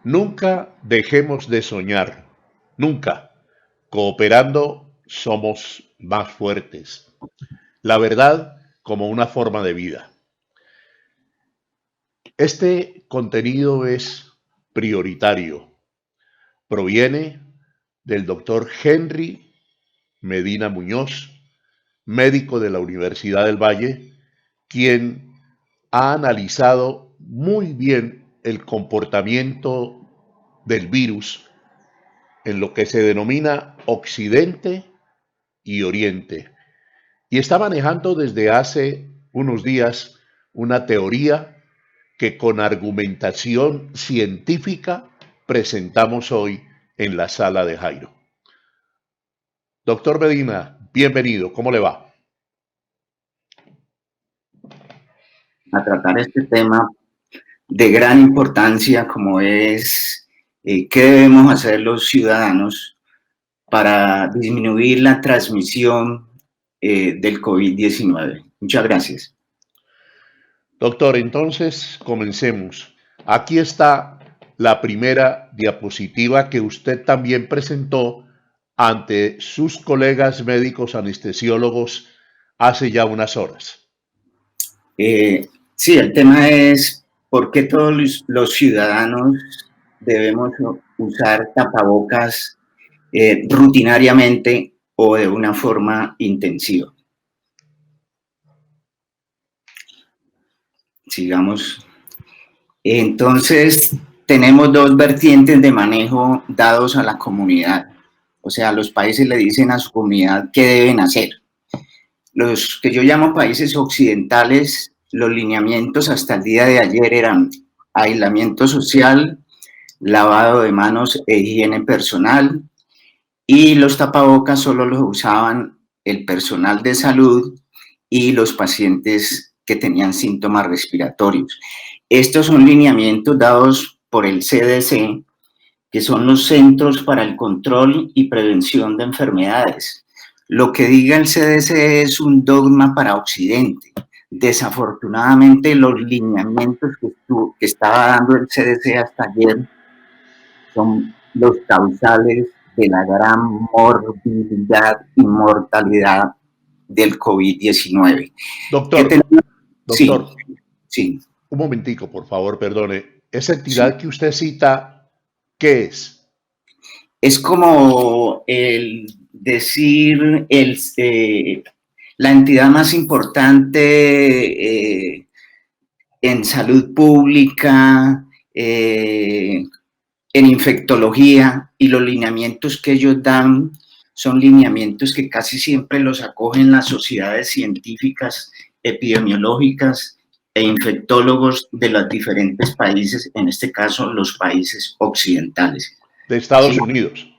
Nunca dejemos de soñar, nunca. Cooperando somos más fuertes. La verdad como una forma de vida. Este contenido es prioritario. Proviene del doctor Henry Medina Muñoz, médico de la Universidad del Valle, quien ha analizado muy bien el comportamiento del virus en lo que se denomina Occidente y Oriente. Y está manejando desde hace unos días una teoría que con argumentación científica presentamos hoy en la sala de Jairo. Doctor Medina, bienvenido, ¿cómo le va? A tratar este tema de gran importancia como es qué debemos hacer los ciudadanos para disminuir la transmisión del COVID-19. Muchas gracias. Doctor, entonces comencemos. Aquí está la primera diapositiva que usted también presentó ante sus colegas médicos anestesiólogos hace ya unas horas. Sí, el tema es por qué todos los ciudadanos debemos usar tapabocas rutinariamente o de una forma intensiva. Sigamos. Entonces, tenemos dos vertientes de manejo dados a la comunidad. O sea, los países le dicen a su comunidad qué deben hacer. Los que yo llamo países occidentales, los lineamientos hasta el día de ayer eran aislamiento social, lavado de manos e higiene personal, y los tapabocas solo los usaban el personal de salud y los pacientes que tenían síntomas respiratorios. Estos son lineamientos dados por el CDC, que son los Centros para el Control y Prevención de Enfermedades. Lo que diga el CDC es un dogma para Occidente. Desafortunadamente, los lineamientos que estaba dando el CDC hasta ayer son los causales de la gran morbilidad y mortalidad del COVID-19. Doctor, Sí, doctor, sí. un momentico, por favor, perdone. Esa entidad que usted cita, ¿qué es? Es como el decir la entidad más importante en salud pública, en infectología, y los lineamientos que ellos dan son lineamientos que casi siempre los acogen las sociedades científicas, epidemiológicas e infectólogos de los diferentes países, en este caso los países occidentales. De Estados ¿Sí? Unidos.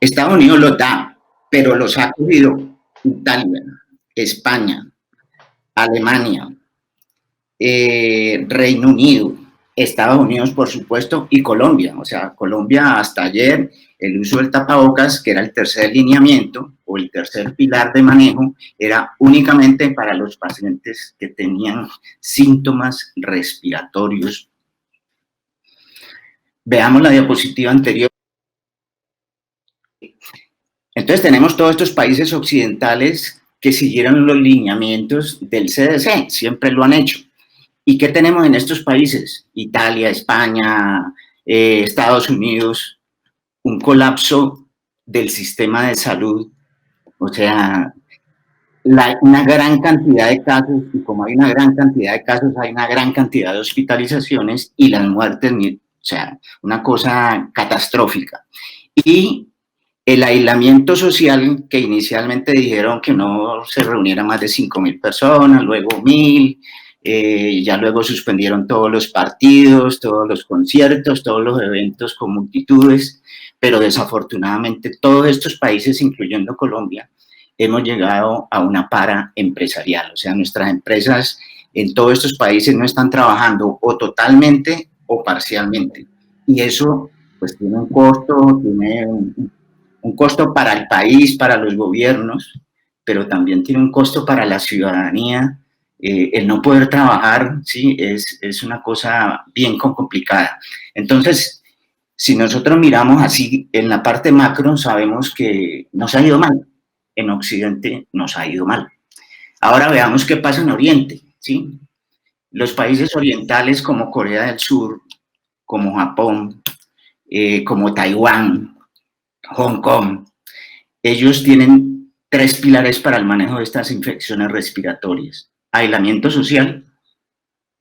Estados Unidos los da, pero los ha cogido Italia, España, Alemania, Reino Unido, Estados Unidos, por supuesto, y Colombia. O sea, Colombia hasta ayer, el uso del tapabocas, que era el tercer lineamiento o el tercer pilar de manejo, era únicamente para los pacientes que tenían síntomas respiratorios. Veamos la diapositiva anterior. Entonces tenemos todos estos países occidentales que siguieron los lineamientos del CDC, siempre lo han hecho. ¿Y qué tenemos en estos países? Italia, España, Estados Unidos, un colapso del sistema de salud, o sea, una gran cantidad de casos, y como hay una gran cantidad de casos, hay una gran cantidad de hospitalizaciones y las muertes, o sea, una cosa catastrófica. Y el aislamiento social, que inicialmente dijeron que no se reuniera más de 5.000 personas, luego 1.000, ya luego suspendieron todos los partidos, todos los conciertos, todos los eventos con multitudes, pero desafortunadamente todos estos países, incluyendo Colombia, hemos llegado a una para empresarial. O sea, nuestras empresas en todos estos países no están trabajando o totalmente o parcialmente. Y eso pues tiene un costo, tiene un costo para el país, para los gobiernos, pero también tiene un costo para la ciudadanía. El no poder trabajar, sí, es una cosa bien complicada. Entonces, Si nosotros miramos así en la parte macro, sabemos que nos ha ido mal. En Occidente nos ha ido mal. Ahora veamos qué pasa en Oriente, ¿sí? Los países orientales como Corea del Sur, como Japón, como Taiwán, Hong Kong, ellos tienen 3 pilares para el manejo de estas infecciones respiratorias. Aislamiento social,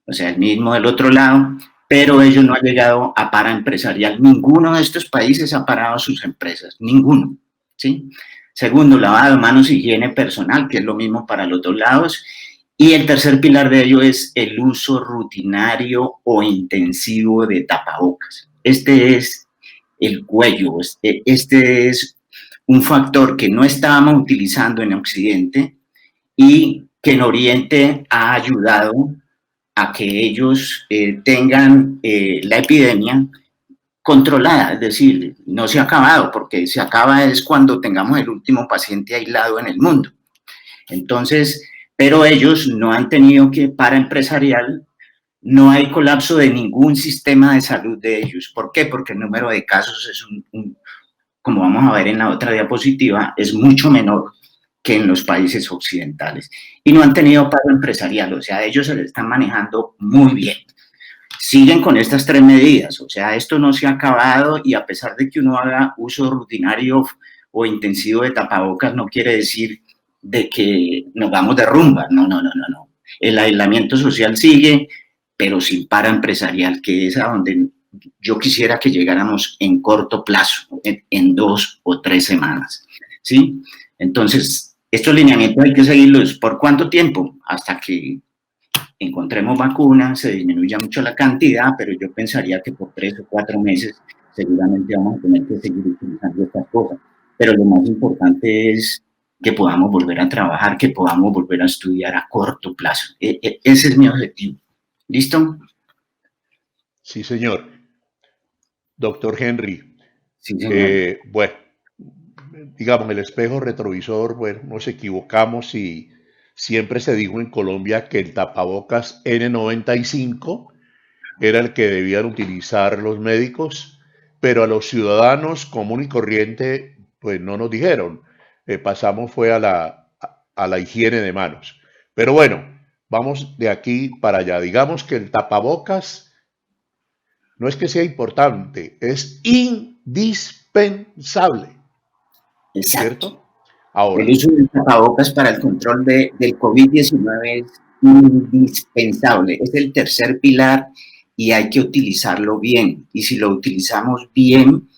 o sea, el mismo del otro lado, pero ellos no han llegado a para empresarial. Ninguno de estos países ha parado sus empresas, ninguno, ¿sí? Segundo, lavado de manos, higiene personal, que es lo mismo para los dos lados. Y el tercer pilar de ello es el uso rutinario o intensivo de tapabocas. Este es el cuello, este es un factor que no estábamos utilizando en Occidente y que en Oriente ha ayudado a que ellos tengan la epidemia controlada, es decir, no se ha acabado, porque se acaba es cuando tengamos el último paciente aislado en el mundo. Entonces, pero ellos no han tenido que, para empresarial, no hay colapso de ningún sistema de salud de ellos. ¿Por qué? Porque el número de casos es como vamos a ver en la otra diapositiva, es mucho menor que en los países occidentales. Y no han tenido paro empresarial, o sea, ellos se le están manejando muy bien. Siguen con estas 3 medidas, o sea, esto no se ha acabado y a pesar de que uno haga uso rutinario o intensivo de tapabocas, no quiere decir de que nos vamos de rumba, no. El aislamiento social sigue, pero sin paro empresarial, que es a donde yo quisiera que llegáramos en corto plazo, en 2 o 3 semanas, ¿sí? Entonces, estos lineamientos hay que seguirlos. ¿Por cuánto tiempo? Hasta que encontremos vacunas, se disminuya mucho la cantidad, pero yo pensaría que por 3 o 4 meses seguramente vamos a tener que seguir utilizando estas cosas. Pero lo más importante es que podamos volver a trabajar, que podamos volver a estudiar a corto plazo. Ese es mi objetivo. ¿Listo? Sí, señor. Doctor Henry, Sí, señor. bueno, digamos, el espejo retrovisor, bueno, nos equivocamos y siempre se dijo en Colombia que el tapabocas N95 era el que debían utilizar los médicos, pero a los ciudadanos común y corriente, pues no nos dijeron. Pasamos fue a la higiene de manos. Pero bueno, vamos de aquí para allá. Digamos que el tapabocas no es que sea importante, es indispensable, Exacto. ¿cierto? Ahora, El uso de tapabocas para el control del COVID-19 es indispensable. Es el tercer pilar y hay que utilizarlo bien. Y si lo utilizamos bien,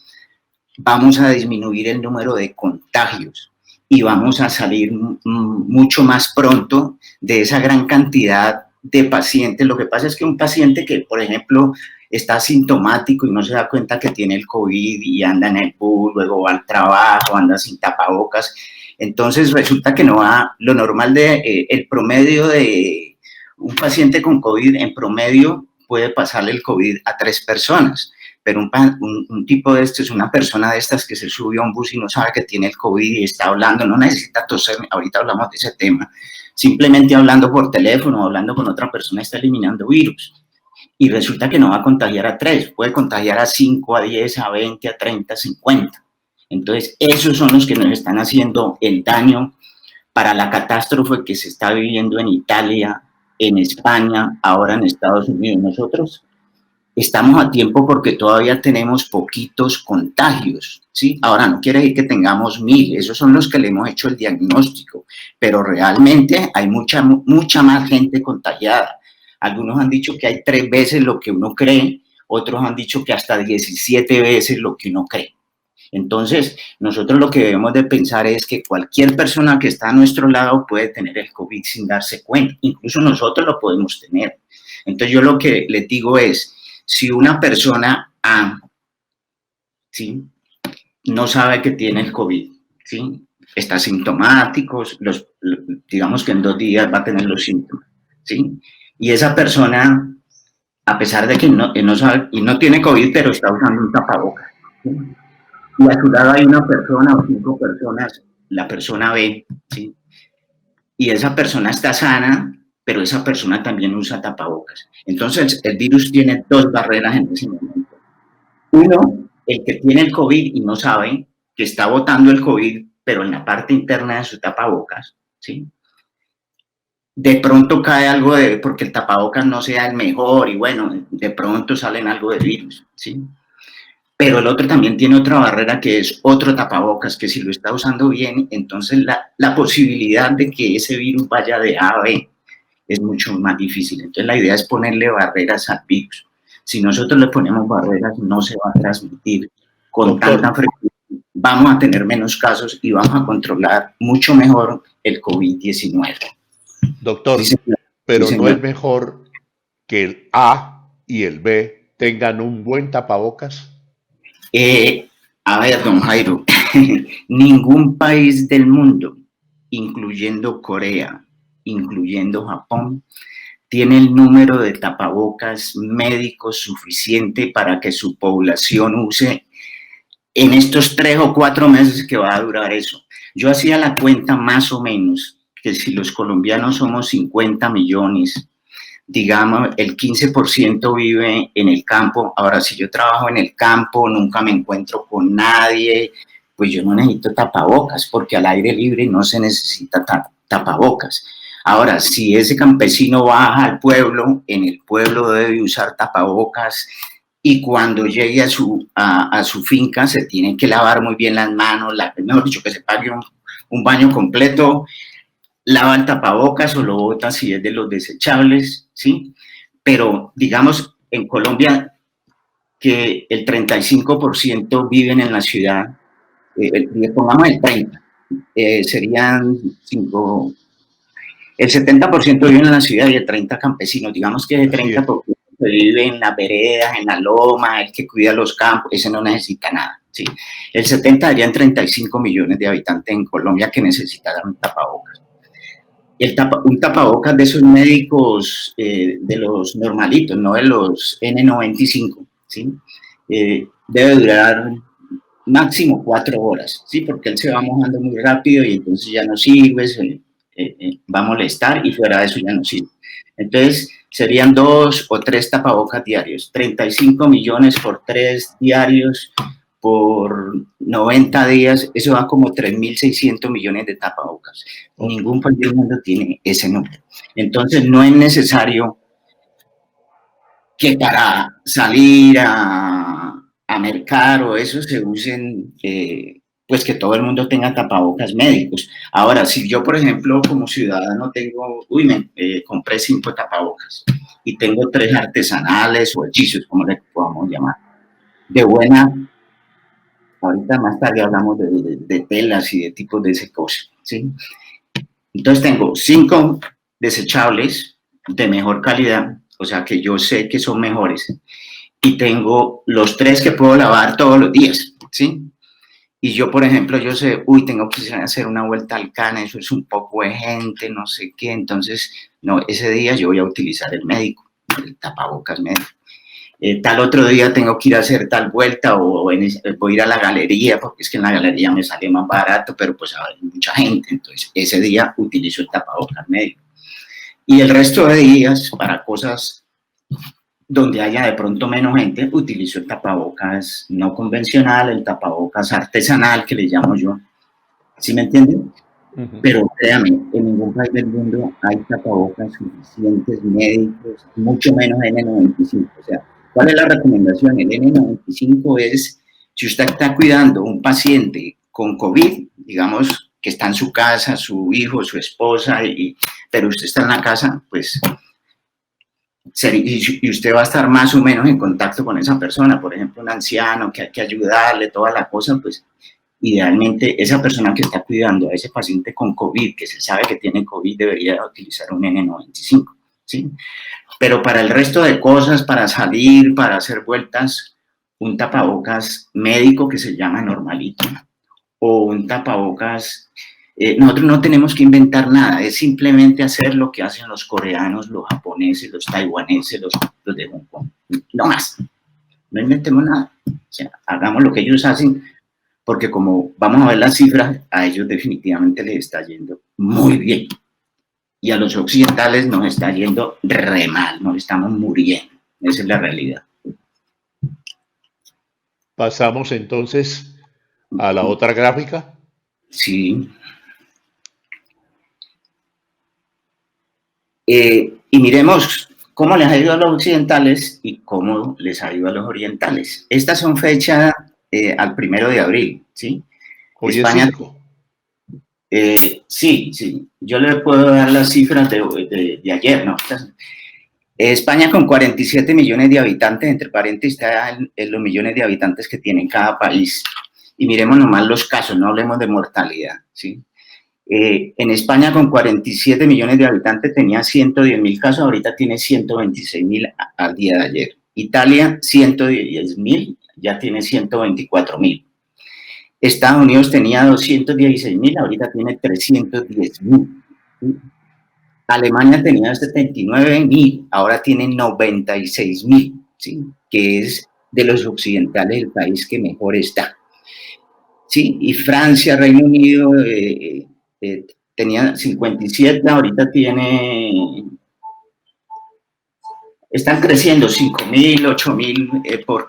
vamos a disminuir el número de contagios y vamos a salir mucho más pronto de esa gran cantidad de pacientes. Lo que pasa es que un paciente que, por ejemplo, está asintomático y no se da cuenta que tiene el COVID y anda en el bus, luego va al trabajo, anda sin tapabocas, entonces resulta que no va, lo normal de el promedio de un paciente con COVID en promedio puede pasarle el COVID a 3 personas, pero un tipo de esto es una persona de estas que se subió a un bus y no sabe que tiene el COVID y está hablando, no necesita toser, ahorita hablamos de ese tema, simplemente hablando por teléfono, hablando con otra persona está eliminando virus. Y resulta que no va a contagiar a 3, puede contagiar a 5, a 10, a 20, a 30, a 50. Entonces, esos son los que nos están haciendo el daño para la catástrofe que se está viviendo en Italia, en España, ahora en Estados Unidos. Nosotros estamos a tiempo porque todavía tenemos poquitos contagios, ¿sí? Ahora, no quiere decir que tengamos 1000, esos son los que le hemos hecho el diagnóstico, pero realmente hay mucha más gente contagiada. Algunos han dicho que hay 3 veces lo que uno cree, otros han dicho que hasta 17 veces lo que uno cree. Entonces, nosotros lo que debemos de pensar es que cualquier persona que está a nuestro lado puede tener el COVID sin darse cuenta. Incluso nosotros lo podemos tener. Entonces, yo lo que les digo es, si una persona ¿sí?, no sabe que tiene el COVID, ¿sí?, está asintomático, digamos que en 2 días va a tener los síntomas, ¿sí?, y esa persona, a pesar de que no sabe, y no tiene COVID, pero está usando un tapabocas, ¿sí?, y a su lado hay una persona o 5 personas, la persona ve, ¿sí?, y esa persona está sana, pero esa persona también usa tapabocas. Entonces, el virus tiene 2 barreras en ese momento. Uno, el que tiene el COVID y no sabe que está botando el COVID, pero en la parte interna de su tapabocas, ¿sí? De pronto cae algo porque el tapabocas no sea el mejor y bueno, de pronto salen algo de virus, ¿sí? Pero el otro también tiene otra barrera que es otro tapabocas, que si lo está usando bien, entonces la posibilidad de que ese virus vaya de A a B es mucho más difícil. Entonces la idea es ponerle barreras al virus. Si nosotros le ponemos barreras, no se va a transmitir con tanta frecuencia. Vamos a tener menos casos y vamos a controlar mucho mejor el COVID-19. Doctor, sí, pero sí, no es mejor que el A y el B tengan un buen tapabocas. A ver, don Jairo, ningún país del mundo, incluyendo Corea, incluyendo Japón, tiene el número de tapabocas médicos suficiente para que su población use en estos 3 o 4 meses que va a durar eso. Yo hacía la cuenta más o menos que si los colombianos somos 50 millones, digamos, el 15% vive en el campo. Ahora, si yo trabajo en el campo, nunca me encuentro con nadie, pues yo no necesito tapabocas, porque al aire libre no se necesita tapabocas. Ahora, si ese campesino baja al pueblo, en el pueblo debe usar tapabocas y cuando llegue a su finca se tienen que lavar muy bien las manos, mejor dicho, que se pague un baño completo, lava el tapabocas o lo bota si es de los desechables, ¿sí? Pero, digamos, en Colombia, que el 35% viven en la ciudad, pongamos el 30%, serían 5... El 70% vive en la ciudad y el 30% campesinos. Digamos que el 30% vive en las veredas, en la loma, el que cuida los campos, ese no necesita nada, ¿sí? El 70% darían 35 millones de habitantes en Colombia que necesitarán un tapabocas. Un tapabocas de esos médicos, de los normalitos, no de los N95, ¿sí? Debe durar máximo 4 horas, ¿sí? Porque él se va mojando muy rápido y entonces ya no sirve, va a molestar y fuera de eso ya no sirve. Entonces serían 2 o 3 tapabocas diarios, 35 millones por 3 diarios por 90 días, eso da como 3.600 millones de tapabocas. Ningún país del mundo tiene ese número. Entonces no es necesario que para salir a mercar o eso se usen, pues que todo el mundo tenga tapabocas médicos. Ahora, si yo, por ejemplo, como ciudadano tengo, compré 5 tapabocas y tengo 3 artesanales o hechizos, como le podamos llamar, de buena, ahorita más tarde hablamos de telas y de tipos de ese cosa, ¿sí? Entonces tengo 5 desechables de mejor calidad, o sea que yo sé que son mejores, y tengo los 3 que puedo lavar todos los días, ¿sí? Y yo, por ejemplo, yo sé, tengo que hacer una vuelta al Cana, eso es un poco de gente, no sé qué, entonces, no, ese día yo voy a utilizar el médico, el tapabocas médico. Tal otro día tengo que ir a hacer tal vuelta o voy a ir a la galería, porque es que en la galería me sale más barato, pero pues hay mucha gente, entonces ese día utilizo el tapabocas médico. Y el resto de días, para cosas donde haya de pronto menos gente, utilizo el tapabocas no convencional, el tapabocas artesanal, que le llamo yo. ¿Sí me entienden? Pero créame, en ningún país del mundo hay tapabocas suficientes médicos, mucho menos N95. O sea, ¿cuál es la recomendación? El N95 es, si usted está cuidando a un paciente con COVID, digamos que está en su casa, su hijo, su esposa, pero usted está en la casa, pues, y usted va a estar más o menos en contacto con esa persona, por ejemplo, un anciano que hay que ayudarle, toda la cosa, pues, idealmente esa persona que está cuidando a ese paciente con COVID, que se sabe que tiene COVID, debería utilizar un N95, ¿sí? Pero para el resto de cosas, para salir, para hacer vueltas, un tapabocas médico que se llama normalito, o un tapabocas, nosotros no tenemos que inventar nada, es simplemente hacer lo que hacen los coreanos, los japoneses, los taiwaneses, los de Hong Kong, no más, no inventemos nada, o sea, hagamos lo que ellos hacen, porque como vamos a ver las cifras, a ellos definitivamente les está yendo muy bien. Y a los occidentales nos está yendo re mal, nos estamos muriendo. Esa es la realidad. Pasamos entonces a la otra gráfica. Sí. Y miremos cómo les ha ido a los occidentales y cómo les ha ido a los orientales. Estas son fechas al 1 de abril, ¿sí? Hoy España, es 5. Sí, sí. Yo le puedo dar las cifras de ayer, ¿no? España con 47 millones de habitantes, entre paréntesis, está en los millones de habitantes que tiene cada país. Y miremos nomás los casos, no hablemos de mortalidad, ¿sí? En España con 47 millones de habitantes tenía 110.000 casos, ahorita tiene 126.000 al día de ayer. Italia 110.000, ya tiene 124.000. Estados Unidos tenía 216.000, ahorita tiene 310.000. Alemania tenía 79.000, ahora tiene 96.000, ¿sí? Que es de los occidentales el país que mejor está. ¿Sí? Y Francia, Reino Unido, tenía 57, ahorita tiene, están creciendo 5.000, 8.000 por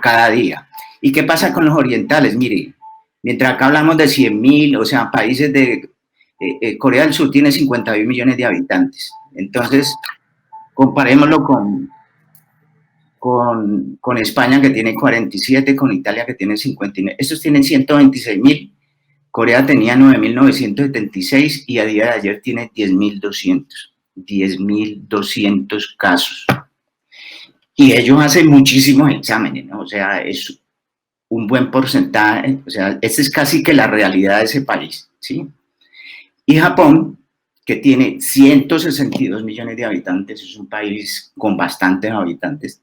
cada día. ¿Y qué pasa con los orientales? Mire, mientras acá hablamos de 100.000, o sea, países de Corea del Sur tiene 52 millones de habitantes. Entonces, comparémoslo con España, que tiene 47, con Italia, que tiene 59. Estos tienen 126.000. Corea tenía 9.976 y a día de ayer tiene 10.200 casos. Y ellos hacen muchísimos exámenes, ¿no? O sea, es un buen porcentaje, o sea, esta es casi que la realidad de ese país, ¿sí? Y Japón, que tiene 162 millones de habitantes, es un país con bastantes habitantes,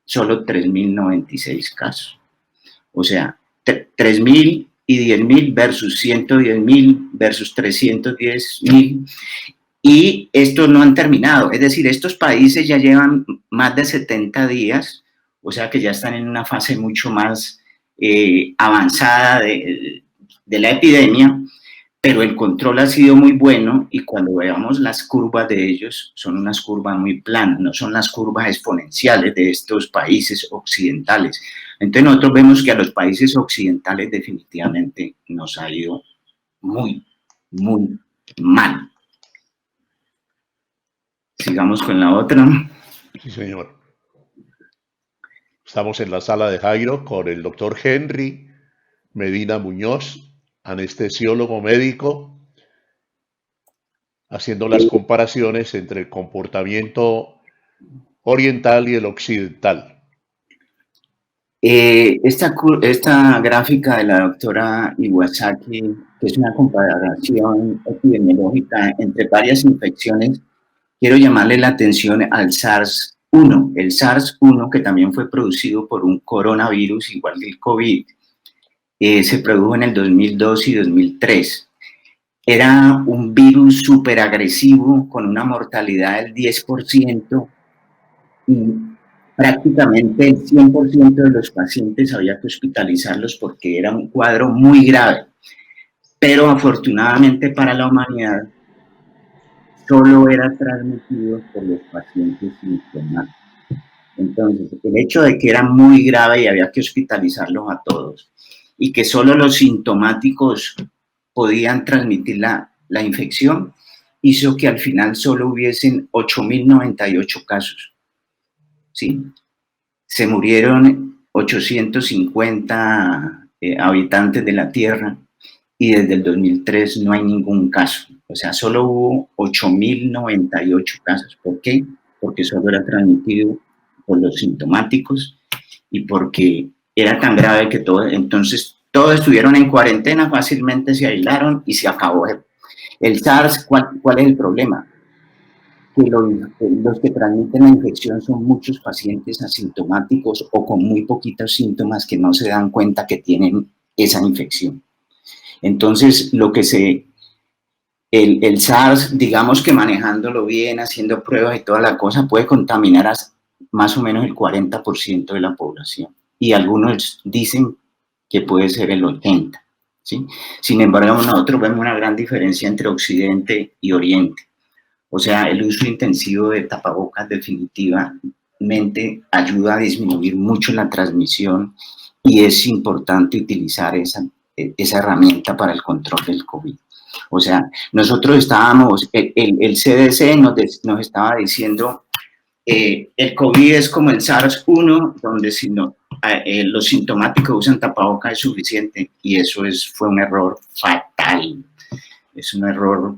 solo 3.096 casos. O sea, 3.000 y 10.000 versus 110.000 versus 310.000, y estos no han terminado, es decir, estos países ya llevan más de 70 días, o sea que ya están en una fase mucho más avanzada de la epidemia, pero el control ha sido muy bueno y cuando veamos las curvas de ellos son unas curvas muy planas, no son las curvas exponenciales de estos países occidentales. Entonces nosotros vemos que a los países occidentales definitivamente nos ha ido muy, muy mal. Sigamos con la otra. Sí, señor. Estamos en la sala de Jairo con el doctor Henry Medina Muñoz, anestesiólogo médico, haciendo las comparaciones entre el comportamiento oriental y el occidental. Esta gráfica de la doctora Iwasaki, que es una comparación epidemiológica entre varias infecciones, quiero llamarle la atención al SARS-1. El SARS-1, que también fue producido por un coronavirus, igual que el COVID, se produjo en el 2002 y 2003. Era un virus súper agresivo, con una mortalidad del 10%, y prácticamente el 100% de los pacientes había que hospitalizarlos porque era un cuadro muy grave. Pero afortunadamente para la humanidad, solo era transmitido por los pacientes sintomáticos. Entonces, el hecho de que era muy grave y había que hospitalizarlos a todos, y que solo los sintomáticos podían transmitir la infección, hizo que al final solo hubiesen 8.098 casos. ¿Sí? Se murieron 850 habitantes de la Tierra y desde el 2003 no hay ningún caso. O sea, solo hubo 8.098 casos. ¿Por qué? Porque solo era transmitido por los sintomáticos y porque era tan grave que entonces todos estuvieron en cuarentena, fácilmente se aislaron y se acabó. El SARS, ¿cuál es el problema? Que los que transmiten la infección son muchos pacientes asintomáticos o con muy poquitos síntomas que no se dan cuenta que tienen esa infección. Entonces, el SARS, digamos que manejándolo bien, haciendo pruebas y toda la cosa, puede contaminar a más o menos el 40% de la población. Y algunos dicen que puede ser el 80%. ¿Sí? Sin embargo, nosotros vemos una gran diferencia entre Occidente y Oriente. O sea, el uso intensivo de tapabocas definitivamente ayuda a disminuir mucho la transmisión y es importante utilizar esa herramienta para el control del COVID. O sea, nosotros estábamos, el CDC nos estaba diciendo, el COVID es como el SARS-1, donde si no, los sintomáticos usan tapabocas es suficiente, y eso fue un error fatal, es un error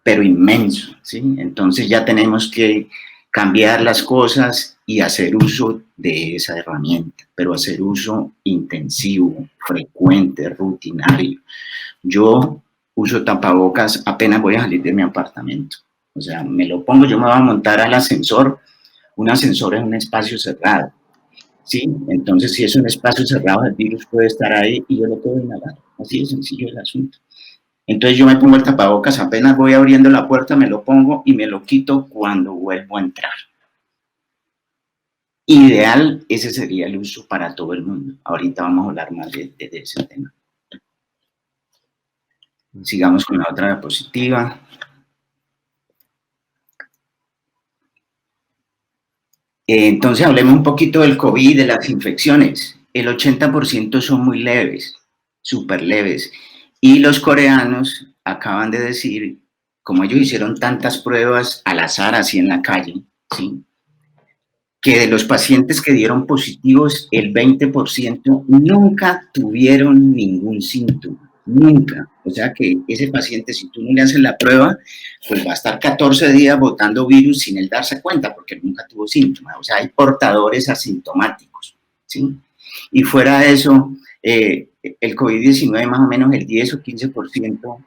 pero inmenso, ¿sí? Entonces ya tenemos que cambiar las cosas y hacer uso de esa herramienta, pero hacer uso intensivo, frecuente, rutinario. Yo uso tapabocas apenas voy a salir de mi apartamento. O sea, me lo pongo, yo me voy a montar al ascensor. Un ascensor es un espacio cerrado, ¿sí? Entonces, si es un espacio cerrado, el virus puede estar ahí y yo lo puedo inhalar. Así de sencillo el asunto. Entonces yo me pongo el tapabocas, apenas voy abriendo la puerta, me lo pongo y me lo quito cuando vuelvo a entrar. Ideal, ese sería el uso para todo el mundo. Ahorita vamos a hablar más de ese tema. Sigamos con la otra diapositiva. Entonces hablemos un poquito del COVID, de las infecciones. El 80% son muy leves, súper leves. Y los coreanos acaban de decir, como ellos hicieron tantas pruebas al azar así en la calle, ¿sí?, que de los pacientes que dieron positivos, el 20% nunca tuvieron ningún síntoma, nunca. O sea que ese paciente, si tú no le haces la prueba, pues va a estar 14 días botando virus sin él darse cuenta, porque nunca tuvo síntomas. O sea, hay portadores asintomáticos, ¿sí? Y fuera de eso, el COVID-19 más o menos el 10 o 15%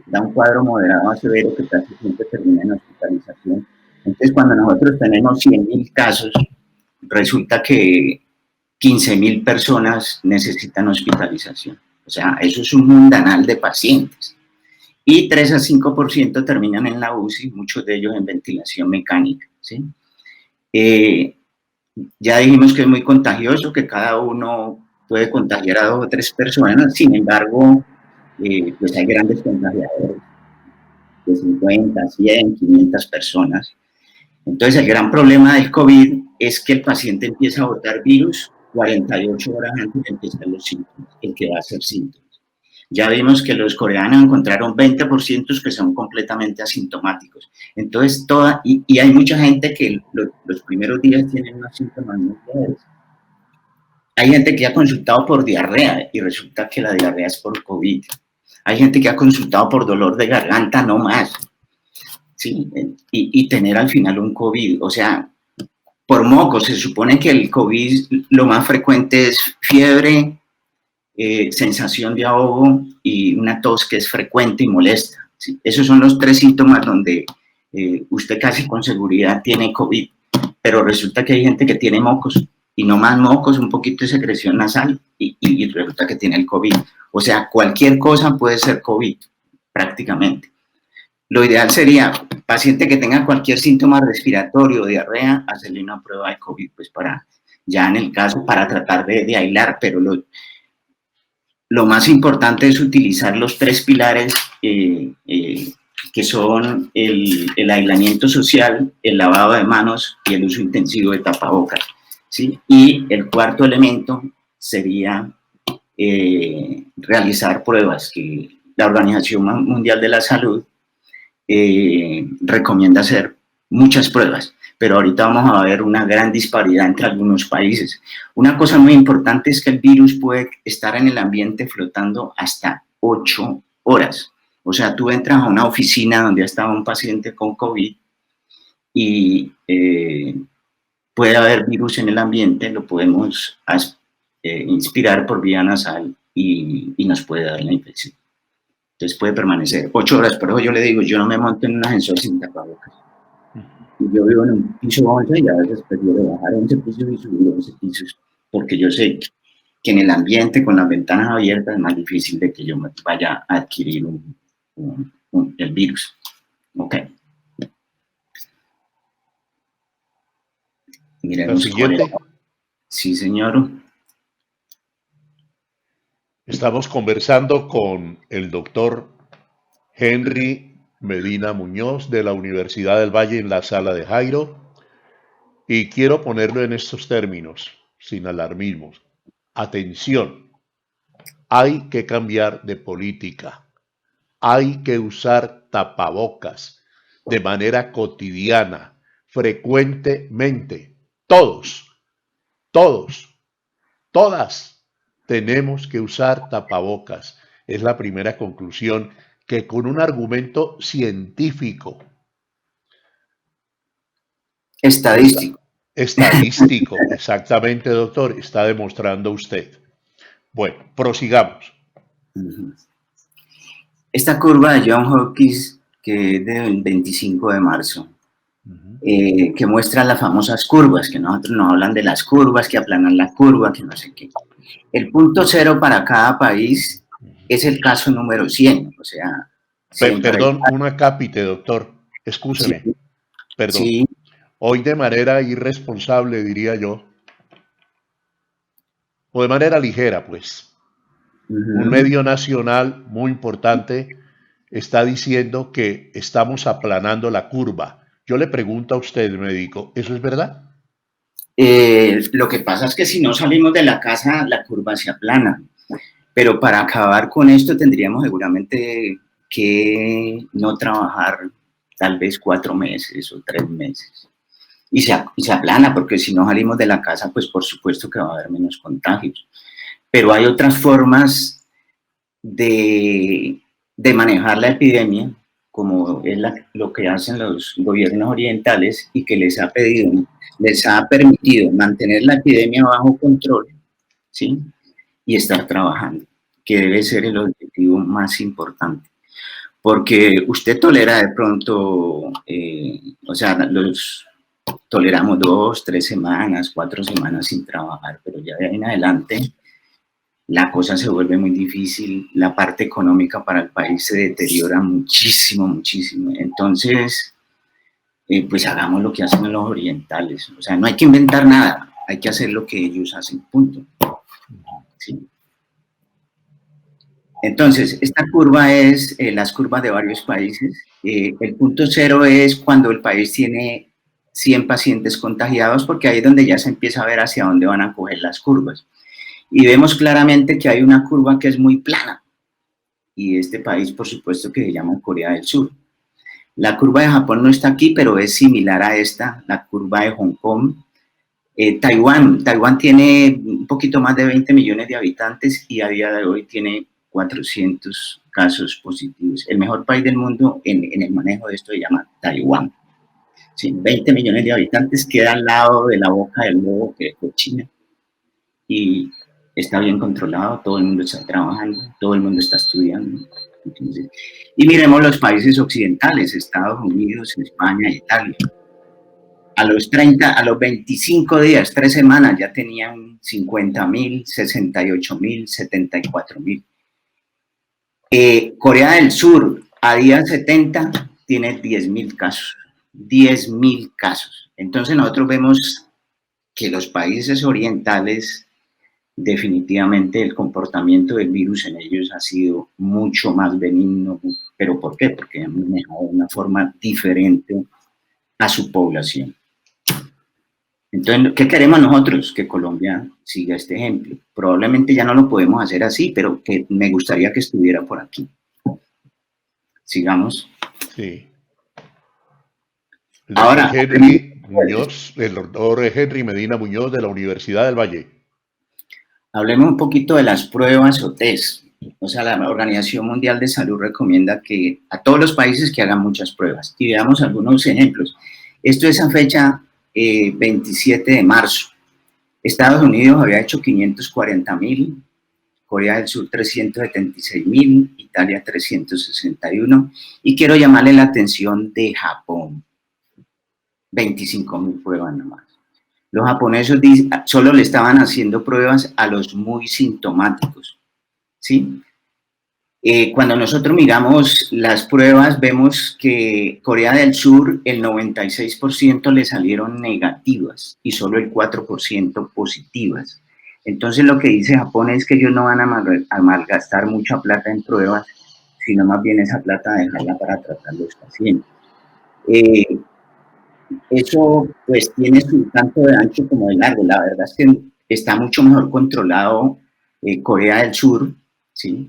da un cuadro moderado a severo que casi siempre termina en hospitalización. Entonces, cuando nosotros tenemos 100.000 casos, resulta que 15.000 personas necesitan hospitalización. O sea, eso es un mundanal de pacientes. Y 3 a 5% terminan en la UCI, muchos de ellos en ventilación mecánica, ¿sí? Ya dijimos que es muy contagioso, que cada uno puede contagiar a 2 o 3 personas, sin embargo, pues hay grandes contagiadores de 50, 100, 500 personas. Entonces, el gran problema del COVID es que el paciente empieza a botar virus 48 horas antes de empezar los síntomas, el que va a hacer síntomas. Ya vimos que los coreanos encontraron 20% que son completamente asintomáticos. Entonces, y hay mucha gente que los primeros días tienen unos síntomas muy leves. Hay gente que ha consultado por diarrea y resulta que la diarrea es por COVID. Hay gente que ha consultado por dolor de garganta, no más. ¿Sí? Y tener al final un COVID, o sea, por mocos, se supone que el COVID lo más frecuente es fiebre, sensación de ahogo y una tos que es frecuente y molesta, ¿sí? Esos son los 3 síntomas donde usted casi con seguridad tiene COVID, pero resulta que hay gente que tiene mocos y no más mocos, un poquito de secreción nasal y resulta que tiene el COVID. O sea, cualquier cosa puede ser COVID, prácticamente. Lo ideal sería, paciente que tenga cualquier síntoma respiratorio o diarrea, hacerle una prueba de COVID, pues para, ya en el caso, para tratar de aislar, pero lo más importante es utilizar los 3 pilares que son el aislamiento social, el lavado de manos y el uso intensivo de tapabocas, ¿sí? Y el cuarto elemento sería realizar pruebas que la Organización Mundial de la Salud recomienda hacer muchas pruebas, pero ahorita vamos a ver una gran disparidad entre algunos países. Una cosa muy importante es que el virus puede estar en el ambiente flotando hasta 8 horas. O sea, tú entras a una oficina donde estaba un paciente con COVID y puede haber virus en el ambiente, lo podemos inspirar por vía nasal y nos puede dar la infección. Entonces puede permanecer 8 horas, por eso yo le digo, yo no me monto en un ascensor sin tapabocas. Yo vivo en un piso 11 y a veces prefiero bajar 11 pisos y subir 11 pisos, porque yo sé que en el ambiente con las ventanas abiertas es más difícil de que yo me vaya a adquirir el virus. Ok. Miremos cuál es. Sí, señor. Estamos conversando con el doctor Henry Medina Muñoz de la Universidad del Valle en la sala de Jairo, y quiero ponerlo en estos términos, sin alarmismos. Atención, hay que cambiar de política. Hay que usar tapabocas de manera cotidiana, frecuentemente. Todos, todos, todas tenemos que usar tapabocas. Es la primera conclusión que con un argumento científico, Estadístico. estadístico, exactamente, doctor, está demostrando usted. Bueno, prosigamos. Esta curva de John Hopkins, que es del 25 de marzo, que muestra las famosas curvas, que nosotros nos hablan de las curvas, que aplanan la curva, que no sé qué. El punto cero para cada país es el caso número 100, o sea... Perdón, una cápite, doctor, excúseme, Sí, perdón. sí. Hoy de manera irresponsable, diría yo, o de manera ligera, pues, un medio nacional muy importante está diciendo que estamos aplanando la curva. Yo le pregunto a usted, médico, ¿eso es verdad? Lo que pasa es que si no salimos de la casa, la curva se aplana. Pero para acabar con esto tendríamos seguramente que no trabajar tal vez 4 meses o 3 meses. Y se aplana, porque si no salimos de la casa, pues por supuesto que va a haber menos contagios. Pero hay otras formas de manejar la epidemia, como es lo que hacen los gobiernos orientales y que les ha permitido mantener la epidemia bajo control, ¿sí? Y estar trabajando, que debe ser el objetivo más importante. Porque usted tolera de pronto, o sea, toleramos 2, 3 semanas, 4 semanas sin trabajar, pero ya de ahí en adelante la cosa se vuelve muy difícil, la parte económica para el país se deteriora muchísimo, muchísimo. Entonces, pues hagamos lo que hacen los orientales. O sea, no hay que inventar nada, hay que hacer lo que ellos hacen, punto. ¿Sí? Entonces, esta curva es las curvas de varios países. El punto cero es cuando el país tiene 100 pacientes contagiados, porque ahí es donde ya se empieza a ver hacia dónde van a coger las curvas. Y vemos claramente que hay una curva que es muy plana. Y este país, por supuesto, que se llama Corea del Sur. La curva de Japón no está aquí, pero es similar a esta, la curva de Hong Kong. Taiwán tiene un poquito más de 20 millones de habitantes y a día de hoy tiene 400 casos positivos. El mejor país del mundo en el manejo de esto se llama Taiwán. Sí, 20 millones de habitantes, queda al lado de la boca del lobo, que es China. Y está bien controlado, todo el mundo está trabajando, todo el mundo está estudiando. Entonces, y miremos los países occidentales, Estados Unidos, España, Italia. A los 25 días, 3 semanas, ya tenían 50.000, 68.000, 74.000. Corea del Sur, a día 70, tiene 10.000 casos. 10.000 casos. Entonces nosotros vemos que los países orientales, definitivamente el comportamiento del virus en ellos ha sido mucho más benigno. ¿Pero por qué? Porque han manejado de una forma diferente a su población. Entonces, ¿qué queremos nosotros? Que Colombia siga este ejemplo. Probablemente ya no lo podemos hacer así, pero que me gustaría que estuviera por aquí. Sigamos. Sí. El Ahora, doctor Henry Muñoz, el doctor Henry Medina Muñoz de la Universidad del Valle. Hablemos un poquito de las pruebas o test. O sea, la Organización Mundial de Salud recomienda que a todos los países que hagan muchas pruebas. Y veamos algunos ejemplos. Esto es a fecha 27 de marzo. Estados Unidos había hecho 540.000, Corea del Sur 376.000, Italia 361, y quiero llamarle la atención de Japón, 25.000 pruebas nomás. Los japoneses solo le estaban haciendo pruebas a los muy sintomáticos, ¿sí? Cuando nosotros miramos las pruebas, vemos que Corea del Sur, el 96% le salieron negativas y solo el 4% positivas. Entonces lo que dice Japón es que ellos no van a malgastar mucha plata en pruebas, sino más bien esa plata dejarla para tratar los pacientes. Eso pues tiene su tanto de ancho como de largo. La verdad es que está mucho mejor controlado Corea del Sur, ¿sí?,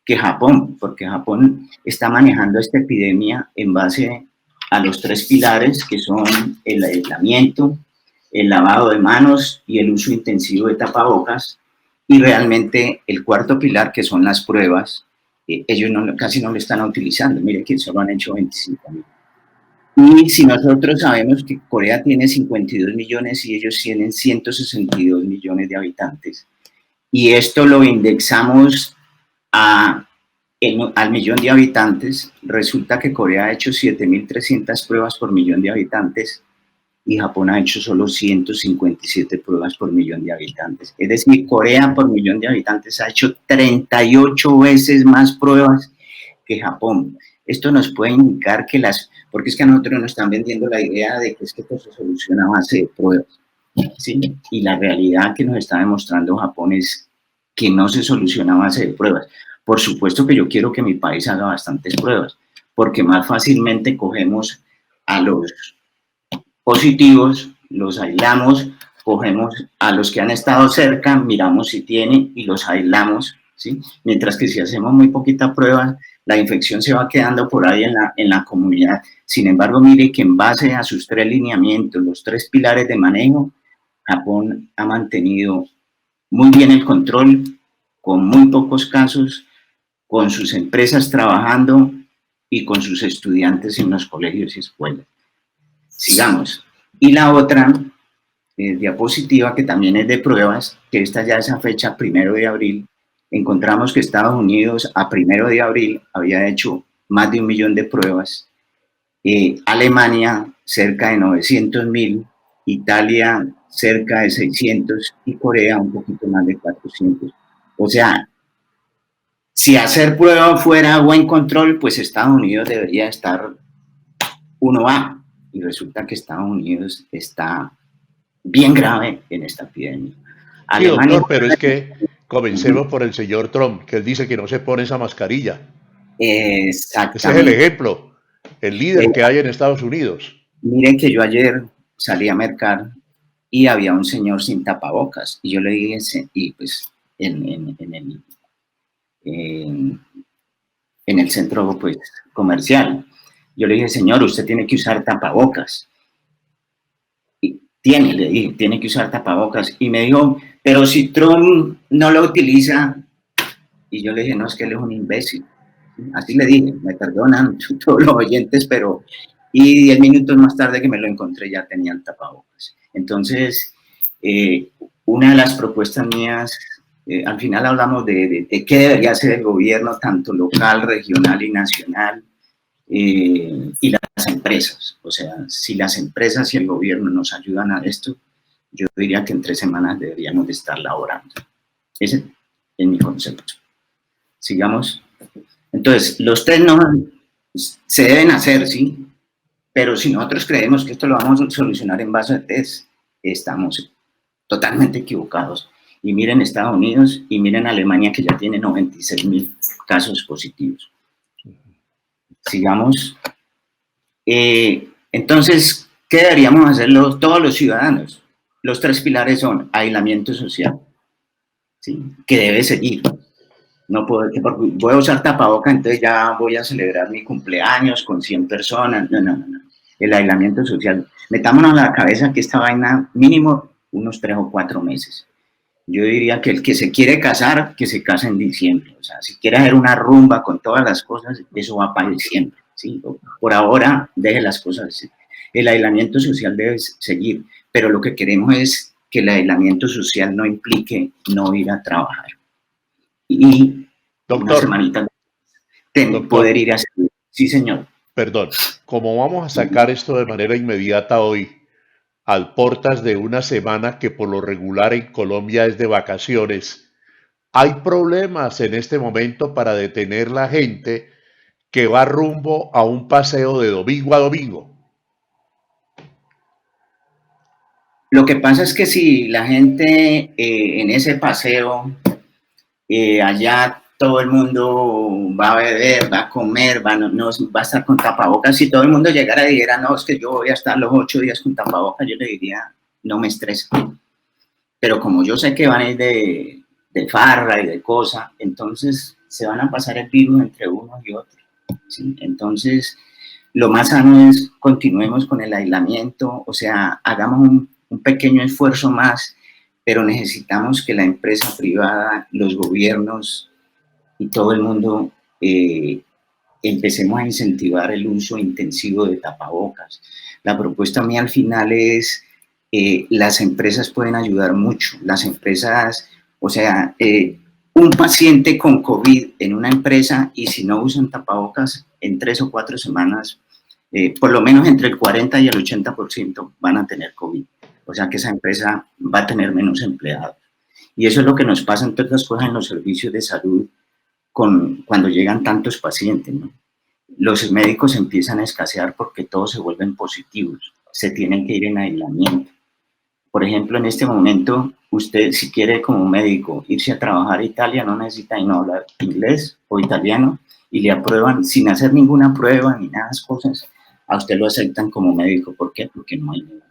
que Japón, porque Japón está manejando esta epidemia en base a los 3 pilares, que son el aislamiento, el lavado de manos y el uso intensivo de tapabocas, y realmente el 4.º pilar, que son las pruebas, ellos casi no lo están utilizando. Miren que solo han hecho 25.000. Y si nosotros sabemos que Corea tiene 52 millones y ellos tienen 162 millones de habitantes, y esto lo indexamos al millón de habitantes, resulta que Corea ha hecho 7.300 pruebas por millón de habitantes y Japón ha hecho solo 157 pruebas por millón de habitantes. Es decir, Corea por millón de habitantes ha hecho 38 veces más pruebas que Japón. Esto nos puede indicar que porque es que a nosotros nos están vendiendo la idea de que es que esto se soluciona a base de pruebas, ¿sí? Y la realidad que nos está demostrando Japón es que no se soluciona a base de pruebas. Por supuesto que yo quiero que mi país haga bastantes pruebas, porque más fácilmente cogemos a los positivos, los aislamos, cogemos a los que han estado cerca, miramos si tienen y los aislamos, ¿sí? Mientras que si hacemos muy poquita prueba, la infección se va quedando por ahí en la comunidad. Sin embargo, mire que en base a sus 3 lineamientos, los 3 pilares de manejo, Japón ha mantenido muy bien el control, con muy pocos casos, con sus empresas trabajando y con sus estudiantes en los colegios y escuelas. Sigamos. Y la otra diapositiva, que también es de pruebas, que esta ya es a fecha 1 de abril, encontramos que Estados Unidos a 1 de abril había hecho más de 1 millón de pruebas, Alemania cerca de 900.000, Italia cerca de 600 y Corea un poquito más de 400. O sea, si hacer prueba fuera buen control, pues Estados Unidos debería estar 1A, y resulta que Estados Unidos está bien grave en esta epidemia. Sí, doctor, pero es que comencemos por el señor Trump, que él dice que no se pone esa mascarilla. Exactamente. Ese es el ejemplo, el líder que hay en Estados Unidos. Miren que yo ayer salí a mercar y había un señor sin tapabocas, y yo le dije, y pues en el centro pues comercial, yo le dije, señor, usted tiene que usar tapabocas. Le dije, tiene que usar tapabocas. Y me dijo, pero si Trump no lo utiliza. Y yo le dije, no, es que él es un imbécil. Así le dije, me perdonan todos los oyentes, pero... Y 10 minutos más tarde que me lo encontré ya tenía el tapabocas. Entonces, una de las propuestas mías, al final hablamos de qué debería hacer el gobierno, tanto local, regional y nacional, y las empresas. O sea, si las empresas y el gobierno nos ayudan a esto, yo diría que en 3 semanas deberíamos de estar laborando. Ese es mi concepto. Sigamos. Entonces, los test no se deben hacer, ¿sí? Pero si nosotros creemos que esto lo vamos a solucionar en base a test, estamos totalmente equivocados. Y miren Estados Unidos y miren Alemania, que ya tiene 96.000 casos positivos. Sigamos. Entonces, ¿qué deberíamos hacer todos los ciudadanos? Los 3 pilares son aislamiento social, ¿sí?, que debe seguir. No puedo, voy a usar tapabocas, entonces ya voy a celebrar mi cumpleaños con 100 personas. No. El aislamiento social. Metámonos a la cabeza que esta vaina mínimo unos 3 o 4 meses. Yo diría que el que se quiere casar, que se case en diciembre. O sea, si quiere hacer una rumba con todas las cosas, eso va para diciembre, ¿sí? Por ahora, deje las cosas así. El aislamiento social debe seguir, pero lo que queremos es que el aislamiento social no implique no ir a trabajar. Y doctor, una semanita poder ir a hacer. Sí, señor. Perdón, como vamos a sacar esto de manera inmediata hoy, al portas de una semana que por lo regular en Colombia es de vacaciones, ¿hay problemas en este momento para detener la gente que va rumbo a un paseo de domingo a domingo? Lo que pasa es que si la gente en ese paseo, allá todo el mundo va a beber, va a comer, no va a estar con tapabocas. Si todo el mundo llegara y dijera, no, es que yo voy a estar los 8 días con tapabocas, yo le diría, no me estresa. pero como yo sé que van a ir de farra y de cosas, entonces se van a pasar el virus entre unos y otros, ¿sí? Entonces, lo más sano es continuemos con el aislamiento, o sea, hagamos un pequeño esfuerzo más, pero necesitamos que la empresa privada, los gobiernos y todo el mundo empecemos a incentivar el uso intensivo de tapabocas. La propuesta mía al final es, las empresas pueden ayudar mucho, las empresas, o sea, un paciente con COVID en una empresa y si no usan tapabocas en 3 o 4 semanas, por lo menos entre el 40 y el 80% van a tener COVID. O sea que esa empresa va a tener menos empleados. Y eso es lo que nos pasa, entre otras cosas, en los servicios de salud cuando llegan tantos pacientes, ¿no? Los médicos empiezan a escasear porque todos se vuelven positivos, se tienen que ir en aislamiento. Por ejemplo, en este momento, usted si quiere como médico irse a trabajar a Italia, no necesita no hablar inglés o italiano y le aprueban sin hacer ninguna prueba ni nada de esas cosas, a usted lo aceptan como médico. ¿Por qué? Porque no hay nada.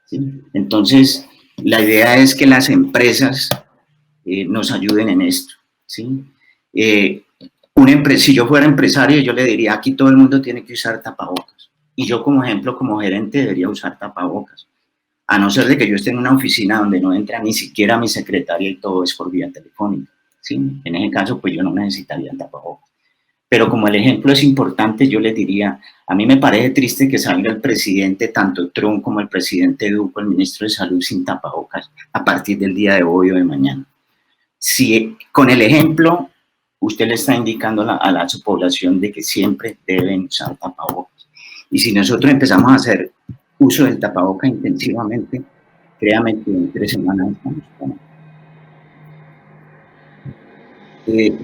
¿Sí? Entonces, la idea es que las empresas nos ayuden en esto, ¿sí? Si yo fuera empresario, yo le diría, aquí todo el mundo tiene que usar tapabocas. Y yo como ejemplo, como gerente, debería usar tapabocas. A no ser de que yo esté en una oficina donde no entra ni siquiera mi secretaria y todo es por vía telefónica, ¿sí? En ese caso, pues yo no necesitaría tapabocas. Pero como el ejemplo es importante, yo les diría, a mí me parece triste que salga el presidente, tanto Trump como el presidente Duque, el ministro de Salud, sin tapabocas a partir del día de hoy o de mañana. Si con el ejemplo usted le está indicando a la población de que siempre deben usar tapabocas. Y si nosotros empezamos a hacer uso del tapabocas intensivamente, créame que en 3 semanas estamos con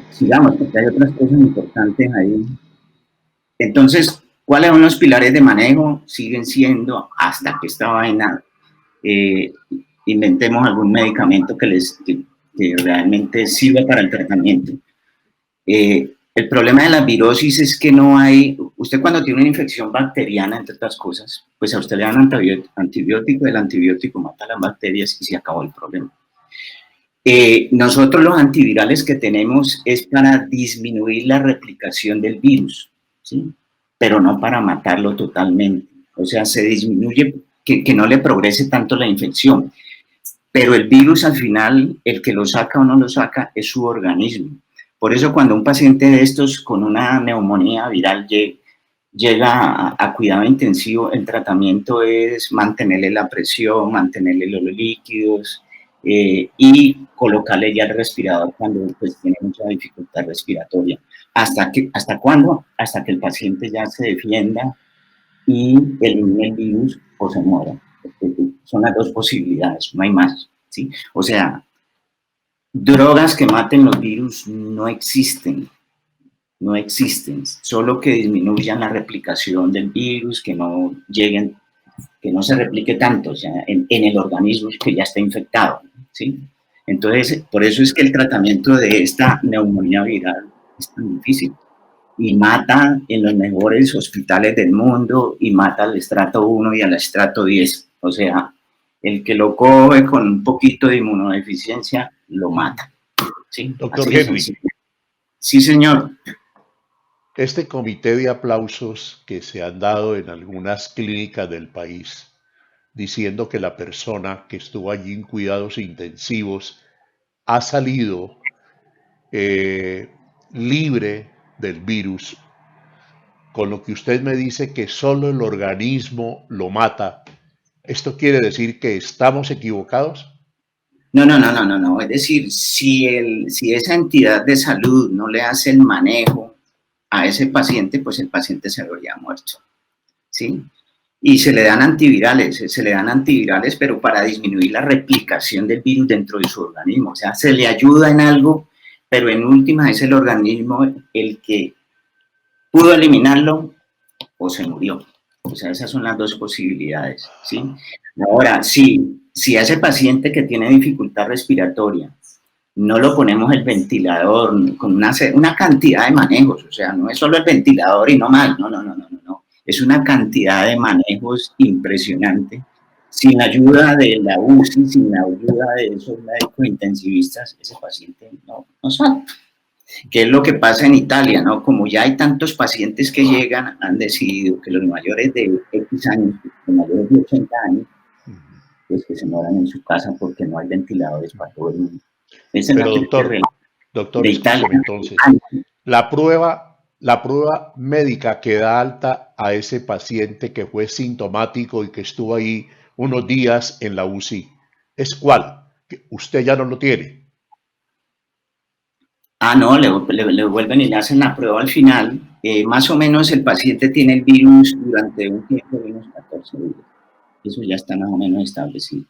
sigamos, porque hay otras cosas importantes ahí. Entonces, ¿cuáles son los pilares de manejo? Siguen siendo, hasta que esta vaina, inventemos algún medicamento que realmente sirva para el tratamiento. El problema de la virosis es que no hay, usted cuando tiene una infección bacteriana, entre otras cosas, pues a usted le dan antibiótico, el antibiótico mata las bacterias y se acabó el problema. Nosotros los antivirales que tenemos es para disminuir la replicación del virus, ¿sí? Pero no para matarlo totalmente. O sea, se disminuye que no le progrese tanto la infección. Pero el virus al final, el que lo saca o no lo saca, es su organismo. Por eso cuando un paciente de estos con una neumonía viral llega a cuidado intensivo, el tratamiento es mantenerle la presión, mantenerle los líquidos y colocarle ya el respirador cuando pues, tiene mucha dificultad respiratoria. ¿Hasta cuándo? Hasta que el paciente ya se defienda y elimine el virus o se muera. Son las dos posibilidades, no hay más, ¿sí? O sea, drogas que maten los virus no existen, solo que disminuyan la replicación del virus, que no se replique tanto, o sea, en el organismo que ya está infectado, ¿sí? Entonces, por eso es que el tratamiento de esta neumonía viral es tan difícil y mata en los mejores hospitales del mundo y mata al estrato 1 y al estrato 10, o sea, el que lo coge con un poquito de inmunodeficiencia lo mata. ¿Sí? Doctor Henry. Sí, señor. Este comité de aplausos que se han dado en algunas clínicas del país, diciendo que la persona que estuvo allí en cuidados intensivos ha salido libre del virus, con lo que usted me dice que solo el organismo lo mata, ¿esto quiere decir que estamos equivocados? No. Es decir, si esa entidad de salud no le hace el manejo a ese paciente, pues el paciente se habría muerto, ¿sí? Y se le dan antivirales, pero para disminuir la replicación del virus dentro de su organismo. O sea, se le ayuda en algo, pero en última es el organismo el que pudo eliminarlo o se murió. O sea, esas son las dos posibilidades, ¿sí? Ahora, si a ese paciente que tiene dificultad respiratoria no lo ponemos el ventilador con una cantidad de manejos, o sea, no es solo el ventilador y no más, no. Es una cantidad de manejos impresionante. sin ayuda de la UCI, sin la ayuda de esos médicos intensivistas, ese paciente no sale. ¿Qué es lo que pasa en Italia, no? Como ya hay tantos pacientes que llegan, han decidido que los mayores de X años, los mayores de 80 años, pues que se mueran en su casa porque no hay ventiladores para todo el mundo. Esa Pero es la doctor, de escúcheme Italia. entonces. La prueba médica que da alta a ese paciente que fue sintomático y que estuvo ahí unos días en la UCI, ¿es cuál? Que usted ya no lo tiene. No, le vuelven y le hacen la prueba al final. Más o menos el paciente tiene el virus durante un tiempo de unos 14 días. Eso ya está más o menos establecido.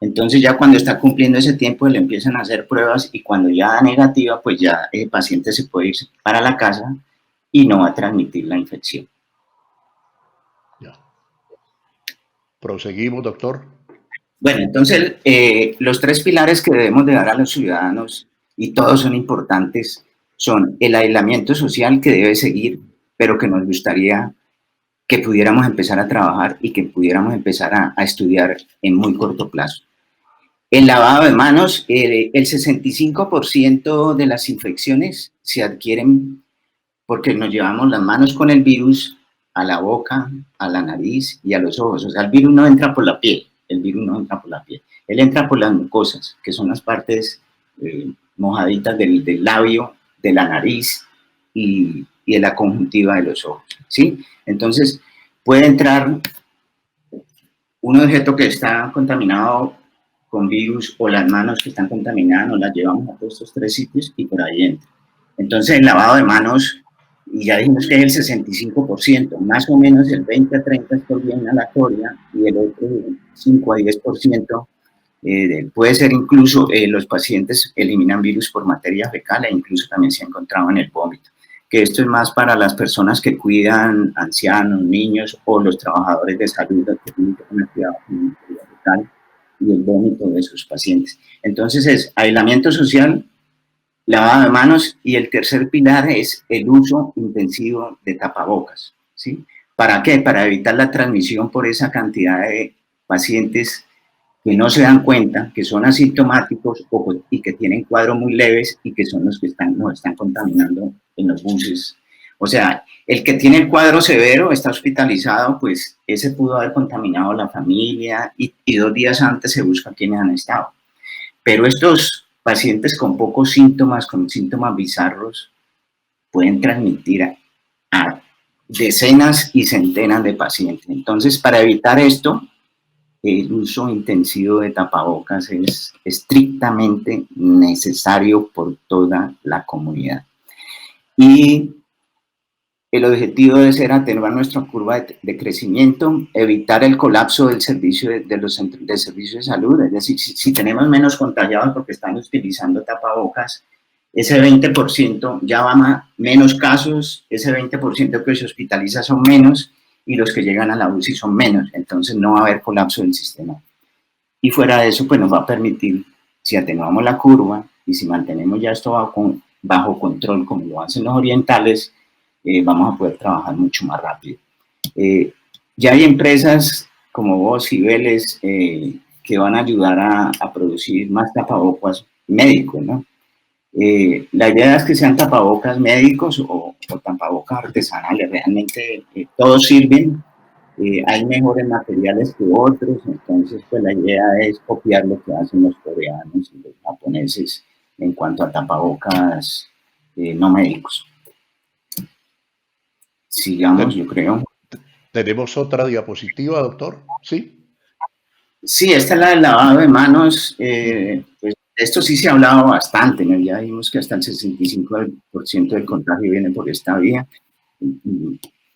Entonces ya cuando está cumpliendo ese tiempo le empiezan a hacer pruebas y cuando ya da negativa, pues ya el paciente se puede ir para la casa y no va a transmitir la infección. Ya. Proseguimos, doctor. Bueno, entonces los 3 pilares que debemos de dar a los ciudadanos, y todos son importantes, son el aislamiento social que debe seguir, pero que nos gustaría que pudiéramos empezar a trabajar y que pudiéramos empezar a estudiar en muy corto plazo. El lavado de manos, el 65% de las infecciones se adquieren porque nos llevamos las manos con el virus a la boca, a la nariz y a los ojos. O sea, el virus no entra por la piel, el virus no entra por la piel. Él entra por las mucosas, que son las partes mojaditas del labio, de la nariz y de la conjuntiva de los ojos, ¿sí? Entonces, puede entrar un objeto que está contaminado con virus o las manos que están contaminadas, nos las llevamos a todos estos 3 sitios y por ahí entra. Entonces, el lavado de manos, y ya dijimos que es el 65%, más o menos el 20 a 30 es por vía inhalatoria y el otro 5 a 10% puede ser incluso los pacientes eliminan virus por materia fecal e incluso también se ha encontrado en el vómito, que esto es más para las personas que cuidan ancianos, niños o los trabajadores de salud que tienen que tener cuidado con la materia fecal y el vómito de sus pacientes. Entonces es aislamiento social, lavado de manos y el tercer pilar es el uso intensivo de tapabocas, ¿sí? ¿Para qué? Para evitar la transmisión por esa cantidad de pacientes que no se dan cuenta, que son asintomáticos y que tienen cuadros muy leves y que son los que nos están contaminando en los buses. O sea, el que tiene el cuadro severo, está hospitalizado, pues ese pudo haber contaminado a la familia y 2 días antes se busca quiénes han estado. Pero estos pacientes con pocos síntomas, con síntomas bizarros, pueden transmitir a decenas y centenas de pacientes. Entonces, para evitar esto, el uso intensivo de tapabocas es estrictamente necesario por toda la comunidad. Y el objetivo debe ser atenuar nuestra curva de crecimiento, evitar el colapso del servicio de los centros de servicio de salud. Es decir, si tenemos menos contagiados porque están utilizando tapabocas, ese 20% ya va menos casos, ese 20% que se hospitaliza son menos y los que llegan a la UCI son menos. Entonces no va a haber colapso del sistema. Y fuera de eso, pues nos va a permitir, si atenuamos la curva y si mantenemos ya esto bajo control, como lo hacen los orientales, vamos a poder trabajar mucho más rápido. Ya hay empresas como vos y Vélez que van a ayudar a producir más tapabocas médicos, ¿no? La idea es que sean tapabocas médicos o tapabocas artesanales, realmente todos sirven, hay mejores materiales que otros, entonces pues la idea es copiar lo que hacen los coreanos y los japoneses en cuanto a tapabocas no médicos. Sigamos, yo creo. ¿Tenemos otra diapositiva, doctor? ¿Sí? Sí, esta es la del lavado de manos. Pues esto sí se ha hablado bastante, ¿no? Ya vimos que hasta el 65% del contagio viene por esta vía.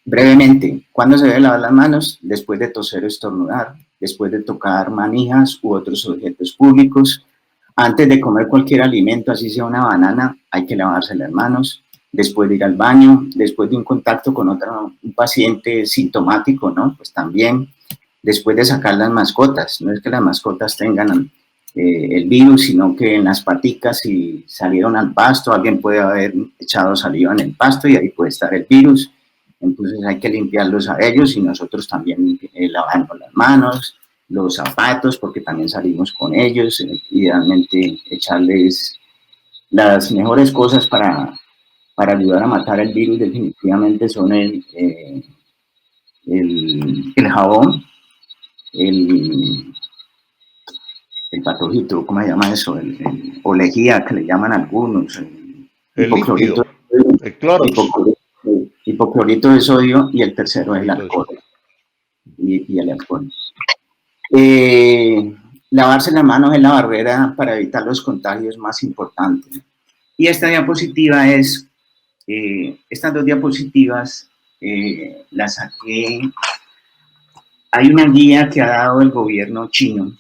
Brevemente, ¿cuándo se debe lavar las manos? Después de toser o estornudar, después de tocar manijas u otros objetos públicos, antes de comer cualquier alimento, así sea una banana, hay que lavarse las manos, después de ir al baño, después de un contacto con un paciente sintomático, ¿no? Pues también, después de sacar las mascotas, no es que las mascotas tengan el virus, sino que en las paticas, si salieron al pasto, alguien puede haber echado saliva en el pasto y ahí puede estar el virus. Entonces hay que limpiarlos a ellos y nosotros también lavarnos las manos. los zapatos, porque también salimos con ellos, idealmente echarles las mejores cosas para ayudar a matar el virus, definitivamente son el jabón, el, el patojito, ¿cómo se llama eso? O lejía, que le llaman algunos, El líquido, el Clorox. Hipoclorito de sodio, y el tercero es el alcohol. Y el alcohol. Lavarse las manos es la barrera para evitar los contagios más importantes. Y esta diapositiva es, estas dos diapositivas las saqué. Hay una guía que ha dado el gobierno chino,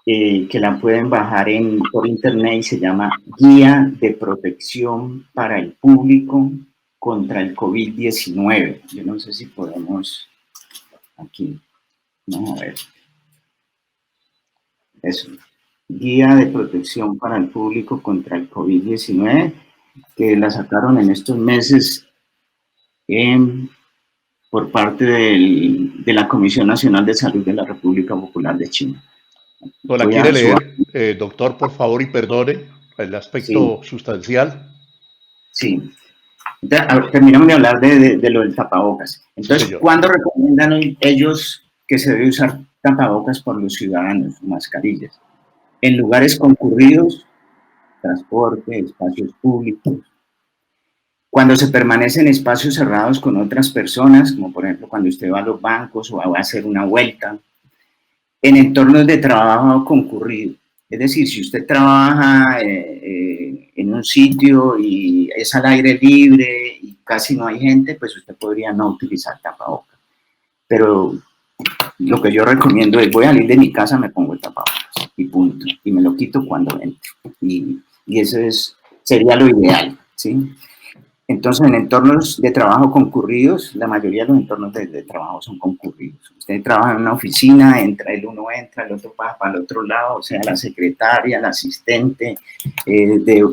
que la pueden bajar por internet y se llama Guía de Protección para el Público contra el COVID-19. Yo no sé si podemos aquí. Vamos a ver. Eso. Guía de Protección para el Público contra el COVID-19, que la sacaron en estos meses por parte de la Comisión Nacional de Salud de la República Popular de China. ¿No la quiere leer, doctor, por favor, y perdone el aspecto sustancial? Sí. Entonces, terminamos de hablar de lo del tapabocas. Entonces, sí, ¿cuándo recomiendan ellos que se debe usar tapabocas por los ciudadanos, mascarillas? En lugares concurridos, transporte, espacios públicos. Cuando se permanece en espacios cerrados con otras personas, como por ejemplo cuando usted va a los bancos o va a hacer una vuelta. En entornos de trabajo concurrido. Es decir, si usted trabaja en un sitio y es al aire libre y casi no hay gente, pues usted podría no utilizar tapabocas. Pero lo que yo recomiendo es, voy a salir de mi casa, me pongo el tapabocas y punto. Y me lo quito cuando entro. Y eso sería lo ideal, ¿sí? Entonces, en entornos de trabajo concurridos, la mayoría de los entornos de trabajo son concurridos. Usted trabaja en una oficina, uno entra, el otro pasa para el otro lado, o sea, la secretaria, el asistente,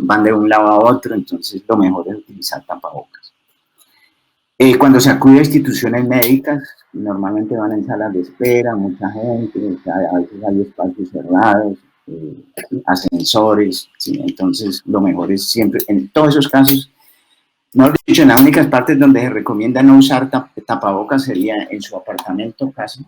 van de un lado a otro, entonces lo mejor es utilizar tapabocas. Cuando se acude a instituciones médicas, normalmente van en salas de espera, mucha gente, o sea, a veces hay espacios cerrados, ascensores, ¿sí? Entonces lo mejor es siempre, en todos esos casos, no dicho, en las únicas partes donde se recomienda no usar tapabocas sería en su apartamento, casa.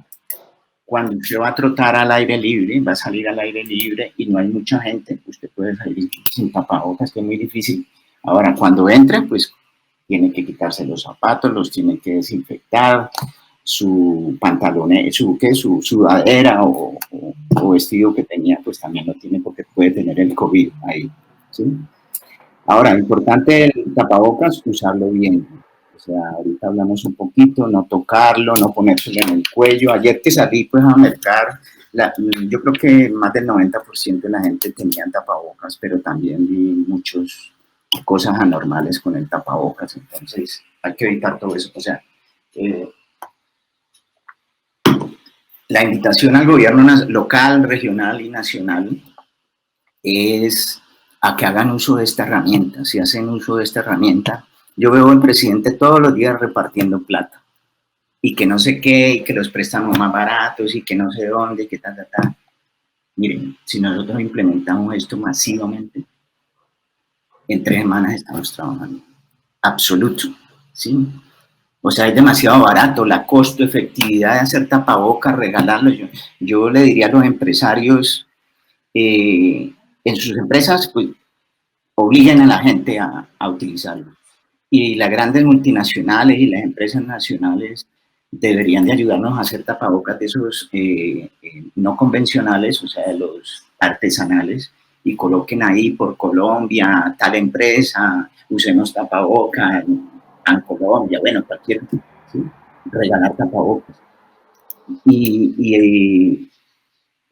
Cuando usted va a trotar al aire libre, va a salir al aire libre y no hay mucha gente, usted puede salir sin tapabocas, que es muy difícil. Ahora, cuando entre, pues tiene que quitarse los zapatos, los tiene que desinfectar, su pantalón, su sudadera o vestido que tenía, pues también lo tiene porque puede tener el COVID ahí, ¿sí? Ahora, lo importante del tapabocas, usarlo bien. O sea, ahorita hablamos un poquito, no tocarlo, no ponérselo en el cuello. Ayer que salí pues a mercar, yo creo que más del 90% de la gente tenía tapabocas, pero también vi muchas cosas anormales con el tapabocas. Entonces, hay que evitar todo eso. O sea, la invitación al gobierno local, regional y nacional es a que hagan uso de esta herramienta. Si hacen uso de esta herramienta, yo veo al presidente todos los días repartiendo plata, y que no sé qué, y que los préstamos más baratos, y que no sé dónde, y que ta. Miren, si nosotros implementamos esto masivamente, en 3 semanas estamos trabajando. Absoluto, ¿sí? O sea, es demasiado barato, la costo-efectividad de hacer tapabocas, regalarlos. Yo le diría a los empresarios, en sus empresas, pues, obliguen a la gente a utilizarlo. Y las grandes multinacionales y las empresas nacionales deberían de ayudarnos a hacer tapabocas de esos no convencionales, o sea, de los artesanales, y coloquen ahí por Colombia, tal empresa, usemos tapabocas, en Colombia, bueno, cualquier, ¿sí? Regalar tapabocas. Y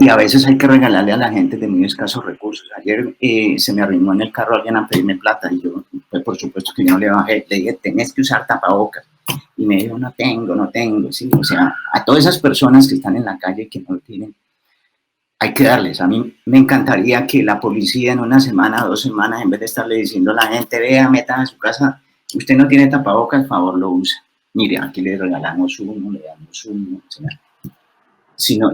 a veces hay que regalarle a la gente de muy escasos recursos. Ayer se me arrimó en el carro alguien a pedirme plata y yo, pues por supuesto que yo no le bajé, le dije, tenés que usar tapabocas. Y me dijo, no tengo, ¿sí? O sea, a todas esas personas que están en la calle y que no lo tienen, hay que darles. A mí me encantaría que la policía en una semana, 2 semanas, en vez de estarle diciendo a la gente, vea, meta a su casa, usted no tiene tapabocas, por favor lo usa. Mire, aquí le regalamos uno, le damos uno, etc. sino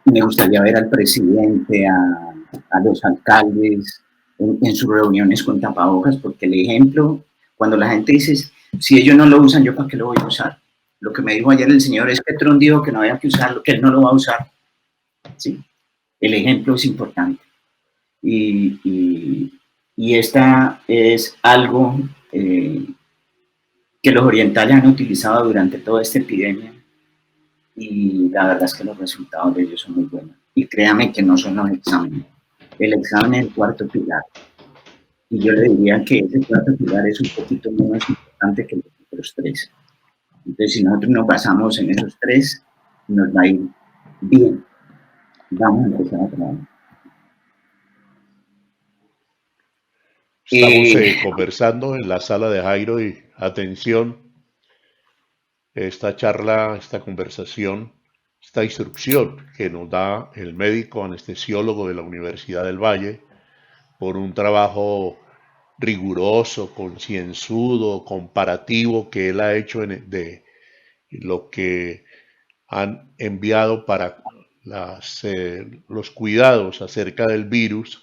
me gustaría ver al presidente, a los alcaldes en sus reuniones con tapabocas, porque el ejemplo, cuando la gente dice, si ellos no lo usan, ¿yo para qué lo voy a usar? Lo que me dijo ayer el señor es que Trump dijo que no había que usarlo, que él no lo va a usar. ¿Sí? El ejemplo es importante. Y esta es algo que los orientales han utilizado durante toda esta epidemia y la verdad es que los resultados de ellos son muy buenos. Y créame que no son los exámenes. El examen es el cuarto pilar. Y yo le diría que ese cuarto pilar es un poquito menos importante que los otros tres. Entonces, si nosotros nos basamos en esos tres, nos va a ir bien. Vamos a empezar a trabajar. Estamos conversando en la sala de Jairo y atención, esta charla, esta conversación, esta instrucción que nos da el médico anestesiólogo de la Universidad del Valle por un trabajo riguroso, concienzudo, comparativo que él ha hecho de lo que han enviado para los cuidados acerca del virus,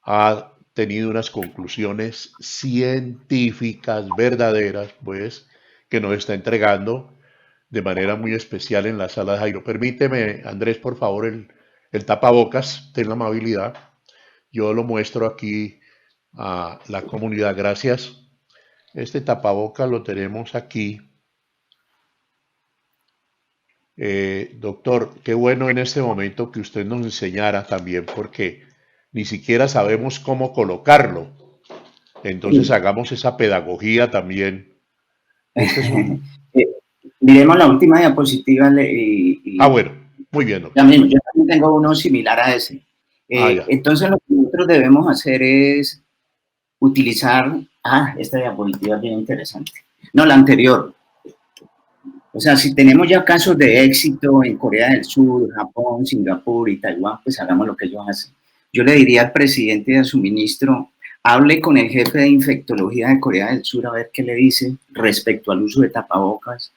ha tenido unas conclusiones científicas verdaderas, pues, que nos está entregando de manera muy especial en la sala de Jairo. Permíteme, Andrés, por favor, el tapabocas, ten la amabilidad. Yo lo muestro aquí a la comunidad. Gracias. Este tapabocas lo tenemos aquí. Doctor, qué bueno en este momento que usted nos enseñara también, porque ni siquiera sabemos cómo colocarlo. Entonces hagamos esa pedagogía también. Este es un... Miremos la última diapositiva. bueno, muy bien, doctor. Yo también tengo uno similar a ese. Entonces lo que nosotros debemos hacer es utilizar... esta diapositiva es bien interesante. No, la anterior. O sea, si tenemos ya casos de éxito en Corea del Sur, Japón, Singapur y Taiwán, pues hagamos lo que ellos hacen. Yo le diría al presidente y a su ministro, hable con el jefe de infectología de Corea del Sur a ver qué le dice respecto al uso de tapabocas.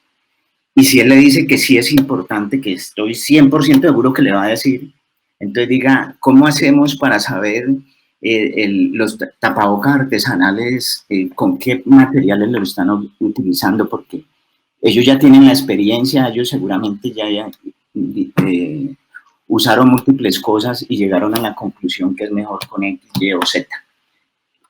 Y si él le dice que sí es importante, que estoy 100% seguro que le va a decir, entonces diga, ¿cómo hacemos para saber los tapabocas artesanales, con qué materiales lo están utilizando? Porque ellos ya tienen la experiencia, ellos seguramente ya usaron múltiples cosas y llegaron a la conclusión que es mejor con X, Y o Z.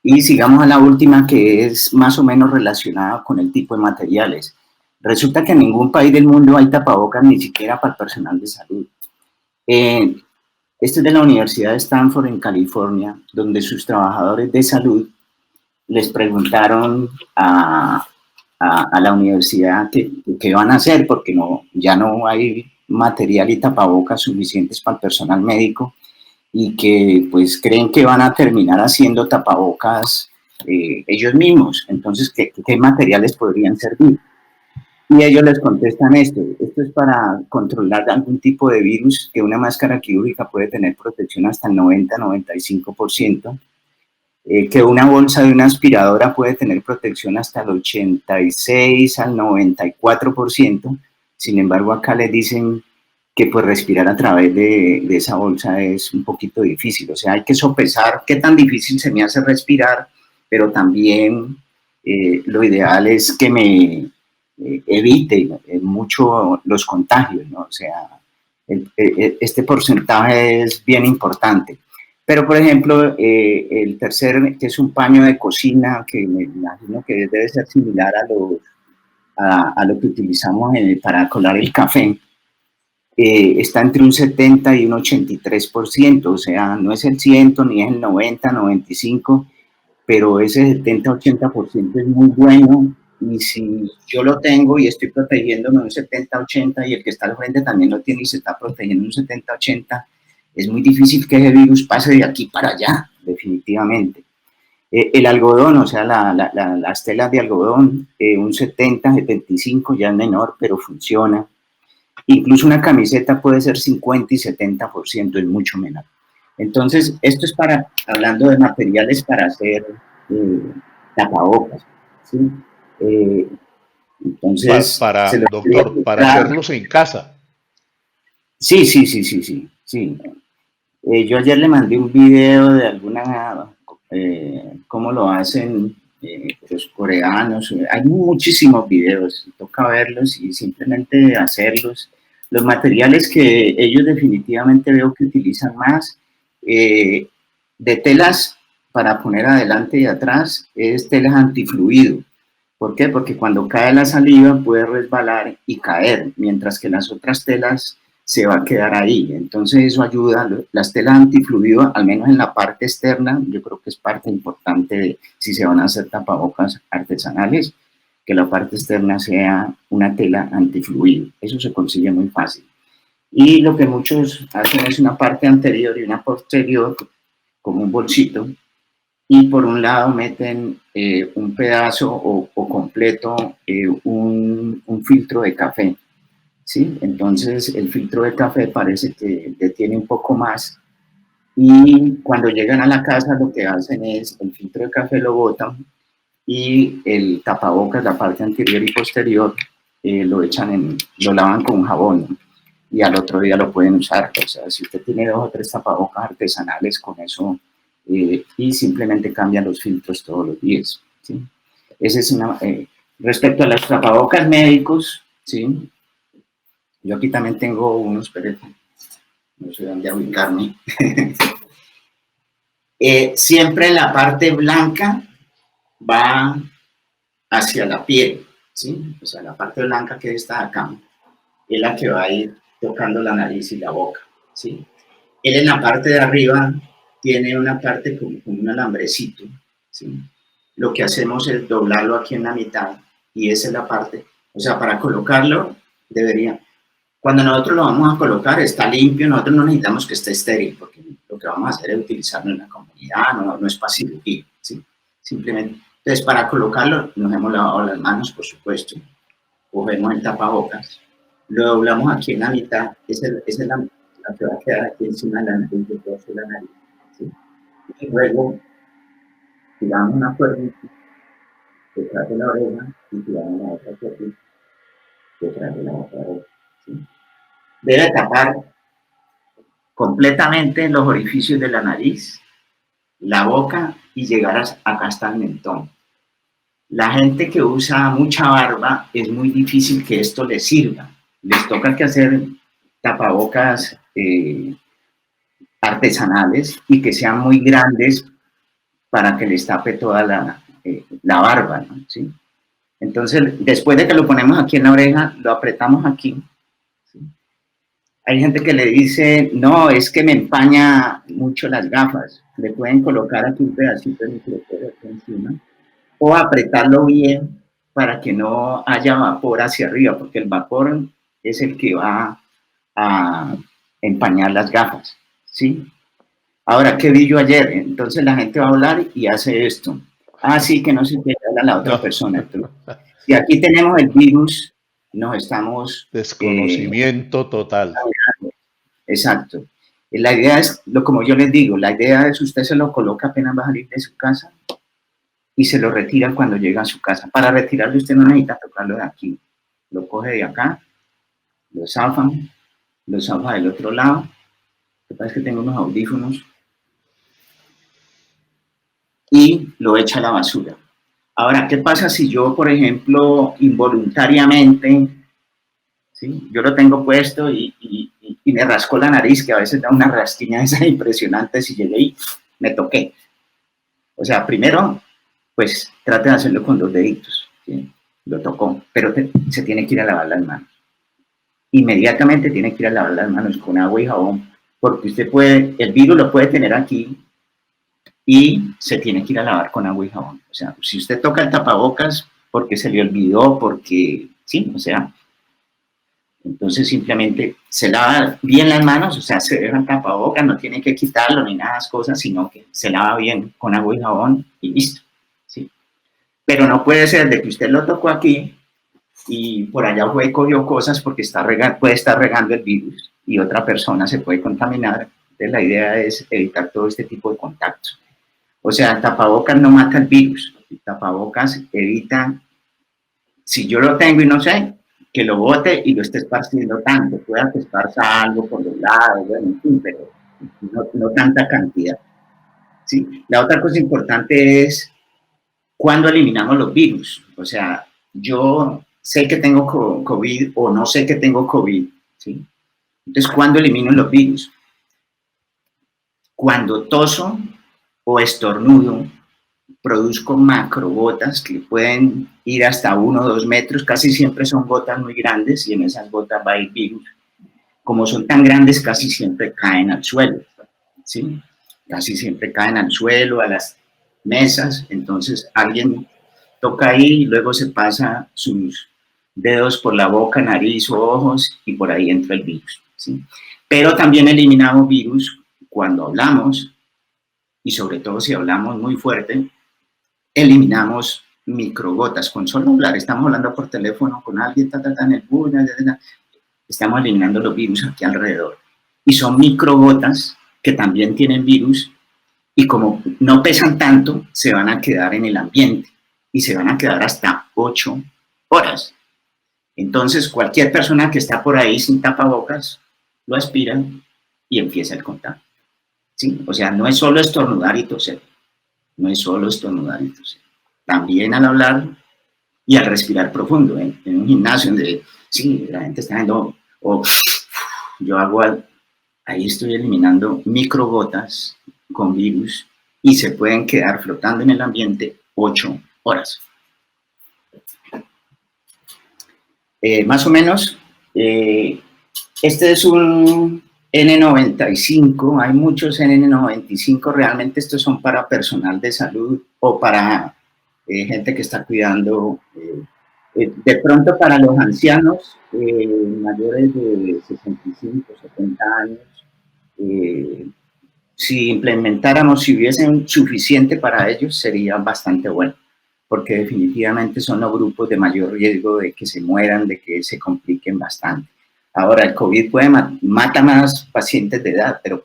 Y sigamos a la última, que es más o menos relacionada con el tipo de materiales. Resulta que en ningún país del mundo hay tapabocas, ni siquiera para el personal de salud. Este es de la Universidad de Stanford en California, donde sus trabajadores de salud les preguntaron a la universidad qué van a hacer, porque ya no hay material y tapabocas suficientes para el personal médico, y que pues creen que van a terminar haciendo tapabocas ellos mismos. Entonces, ¿qué materiales podrían servir? Y ellos les contestan esto es para controlar algún tipo de virus, que una máscara quirúrgica puede tener protección hasta el 90-95%, que una bolsa de una aspiradora puede tener protección hasta el 86 al 94%, sin embargo acá les dicen que pues respirar a través de esa bolsa es un poquito difícil, o sea, hay que sopesar qué tan difícil se me hace respirar, pero también lo ideal es que me evite mucho los contagios, ¿no? O sea, este porcentaje es bien importante. Pero, por ejemplo, el tercer, que es un paño de cocina, que me imagino que debe ser similar a lo que utilizamos para colar el café, está entre un 70 y un 83%, o sea, no es el 100, ni es el 90, 95, pero ese 70-80% es muy bueno, y si yo lo tengo y estoy protegiéndome un 70-80 y el que está al frente también lo tiene y se está protegiendo un 70-80, es muy difícil que ese virus pase de aquí para allá, definitivamente. El algodón, o sea, las telas de algodón, un 70-75 ya es menor, pero funciona. Incluso una camiseta puede ser 50 y 70%, es mucho menor. Entonces, esto es hablando de materiales para hacer tapabocas, ¿sí? Entonces, doctor, para hacerlos en casa. Sí, sí, sí, sí, sí, sí. Yo ayer le mandé un video de alguna, cómo lo hacen los coreanos. Hay muchísimos videos, toca verlos y simplemente hacerlos. Los materiales que ellos definitivamente veo que utilizan más eh, de telas para poner adelante y atrás es telas antifluido. ¿Por qué? Porque cuando cae la saliva puede resbalar y caer, mientras que las otras telas se va a quedar ahí. Entonces eso ayuda, las telas antifluido, al menos en la parte externa, yo creo que es parte importante de si se van a hacer tapabocas artesanales, que la parte externa sea una tela antifluido. Eso se consigue muy fácil. Y lo que muchos hacen es una parte anterior y una posterior, como un bolsito, y por un lado meten un pedazo o completo un filtro de café, ¿sí? Entonces el filtro de café parece que detiene un poco más y cuando llegan a la casa lo que hacen es el filtro de café lo botan y el tapabocas, la parte anterior y posterior, lo lavan con jabón, ¿no? Y al otro día lo pueden usar. O sea, si usted tiene 2 o 3 tapabocas artesanales con eso y simplemente cambian los filtros todos los días, ¿sí? Ese es una... respecto a los tapabocas médicos, ¿sí? Yo aquí también tengo unos, pero no sé dónde ubicarme. Siempre la parte blanca va hacia la piel, ¿sí? O sea, la parte blanca que está acá es la que va a ir tocando la nariz y la boca, ¿sí? Él en la parte de arriba tiene una parte como un alambrecito, ¿sí? Lo que hacemos es doblarlo aquí en la mitad y esa es la parte, o sea, para colocarlo debería, cuando nosotros lo vamos a colocar está limpio, nosotros no necesitamos que esté estéril, porque lo que vamos a hacer es utilizarlo en la comunidad, no es para cirugía, ¿sí? Simplemente. Entonces, para colocarlo, nos hemos lavado las manos, por supuesto, cogemos el tapabocas, lo doblamos aquí en la mitad, esa es la que va a quedar aquí encima de la nariz, de la nariz, ¿sí? Y luego tiramos una cuerdita detrás de la oreja y tiramos la otra cuerdita detrás de la otra oreja, ¿sí? Debe tapar completamente los orificios de la nariz, la boca y llegar acá hasta el mentón. La gente que usa mucha barba es muy difícil que esto les sirva. Les toca que hacer tapabocas artesanales y que sean muy grandes para que les tape toda la barba, ¿no? ¿Sí? Entonces, después de que lo ponemos aquí en la oreja, lo apretamos aquí. ¿Sí? Hay gente que le dice, no, es que me empaña mucho las gafas. Le pueden colocar aquí un pedacito de micropor aquí encima o apretarlo bien para que no haya vapor hacia arriba, porque el vapor es el que va a empañar las gafas, ¿sí? Ahora, ¿qué vi yo ayer? Entonces la gente va a hablar y hace esto. Ah, sí, que no se quiere hablar a la otra No, persona. Entonces, si aquí tenemos el virus, nos estamos... desconocimiento total. exacto. La idea es, como yo les digo, la idea es usted se lo coloca apenas va a salir de su casa y se lo retira cuando llega a su casa. Para retirarlo usted no necesita tocarlo de aquí. Lo coge de acá, lo zafa del otro lado. Lo que pasa es que tengo unos audífonos y lo echa a la basura. Ahora, ¿qué pasa si yo, por ejemplo, involuntariamente, ¿sí? Yo lo tengo puesto y me rasco la nariz, que a veces da una rasquiña esa impresionante si llegué y me toqué? O sea, primero, pues trate de hacerlo con 2 deditos, ¿sí? Lo tocó, pero se tiene que ir a lavar las manos. Inmediatamente tiene que ir a lavar las manos con agua y jabón, porque usted puede, el virus lo puede tener aquí y se tiene que ir a lavar con agua y jabón. O sea, si usted toca el tapabocas porque se le olvidó, porque, sí, o sea, entonces simplemente se lava bien las manos, o sea, se deja el tapabocas, no tiene que quitarlo ni nada de esas cosas, sino que se lava bien con agua y jabón y listo, ¿sí? Pero no puede ser de que usted lo tocó aquí y por allá fue y cogió cosas porque puede estar regando el virus y otra persona se puede contaminar. Entonces la idea es evitar todo este tipo de contactos. O sea, el tapabocas no mata el virus, el tapabocas evita, si yo lo tengo y no sé, que lo bote y lo esté esparciendo tanto. Pueda que esparza algo por los lados, bueno, en fin, pero no tanta cantidad. ¿Sí? La otra cosa importante es cuándo eliminamos los virus. O sea, yo sé que tengo COVID o no sé que tengo COVID. ¿Sí? Entonces, ¿cuándo elimino los virus? Cuando toso o estornudo, produzco macrogotas que pueden ir hasta 1 o 2 metros, casi siempre son gotas muy grandes y en esas gotas va a ir virus. Como son tan grandes, casi siempre caen al suelo, ¿sí? Casi siempre caen al suelo, a las mesas, entonces alguien toca ahí y luego se pasa sus dedos por la boca, nariz o ojos y por ahí entra el virus, ¿sí? Pero también eliminamos virus cuando hablamos y sobre todo si hablamos muy fuerte, eliminamos microgotas con solo hablar. Estamos hablando por teléfono con alguien, en el bus, estamos eliminando los virus aquí alrededor. Y son microgotas que también tienen virus y como no pesan tanto, se van a quedar en el ambiente y se van a quedar hasta 8 horas. Entonces, cualquier persona que está por ahí sin tapabocas, lo aspira y empieza el contagio. ¿Sí? O sea, no es solo estornudar y toser. No es solo estornudar y toser. También al hablar y al respirar profundo. En un gimnasio donde, sí, la gente está haciendo, yo hago, ahí estoy eliminando microgotas con virus y se pueden quedar flotando en el ambiente 8 horas. Más o menos, este es un N95, hay muchos N95, realmente estos son para personal de salud o para gente que está cuidando, de pronto para los ancianos mayores de 65, 70 años, si implementáramos, si hubiesen suficiente para ellos, sería bastante bueno, porque definitivamente son los grupos de mayor riesgo de que se mueran, de que se compliquen bastante. Ahora, el COVID mata más pacientes de edad, pero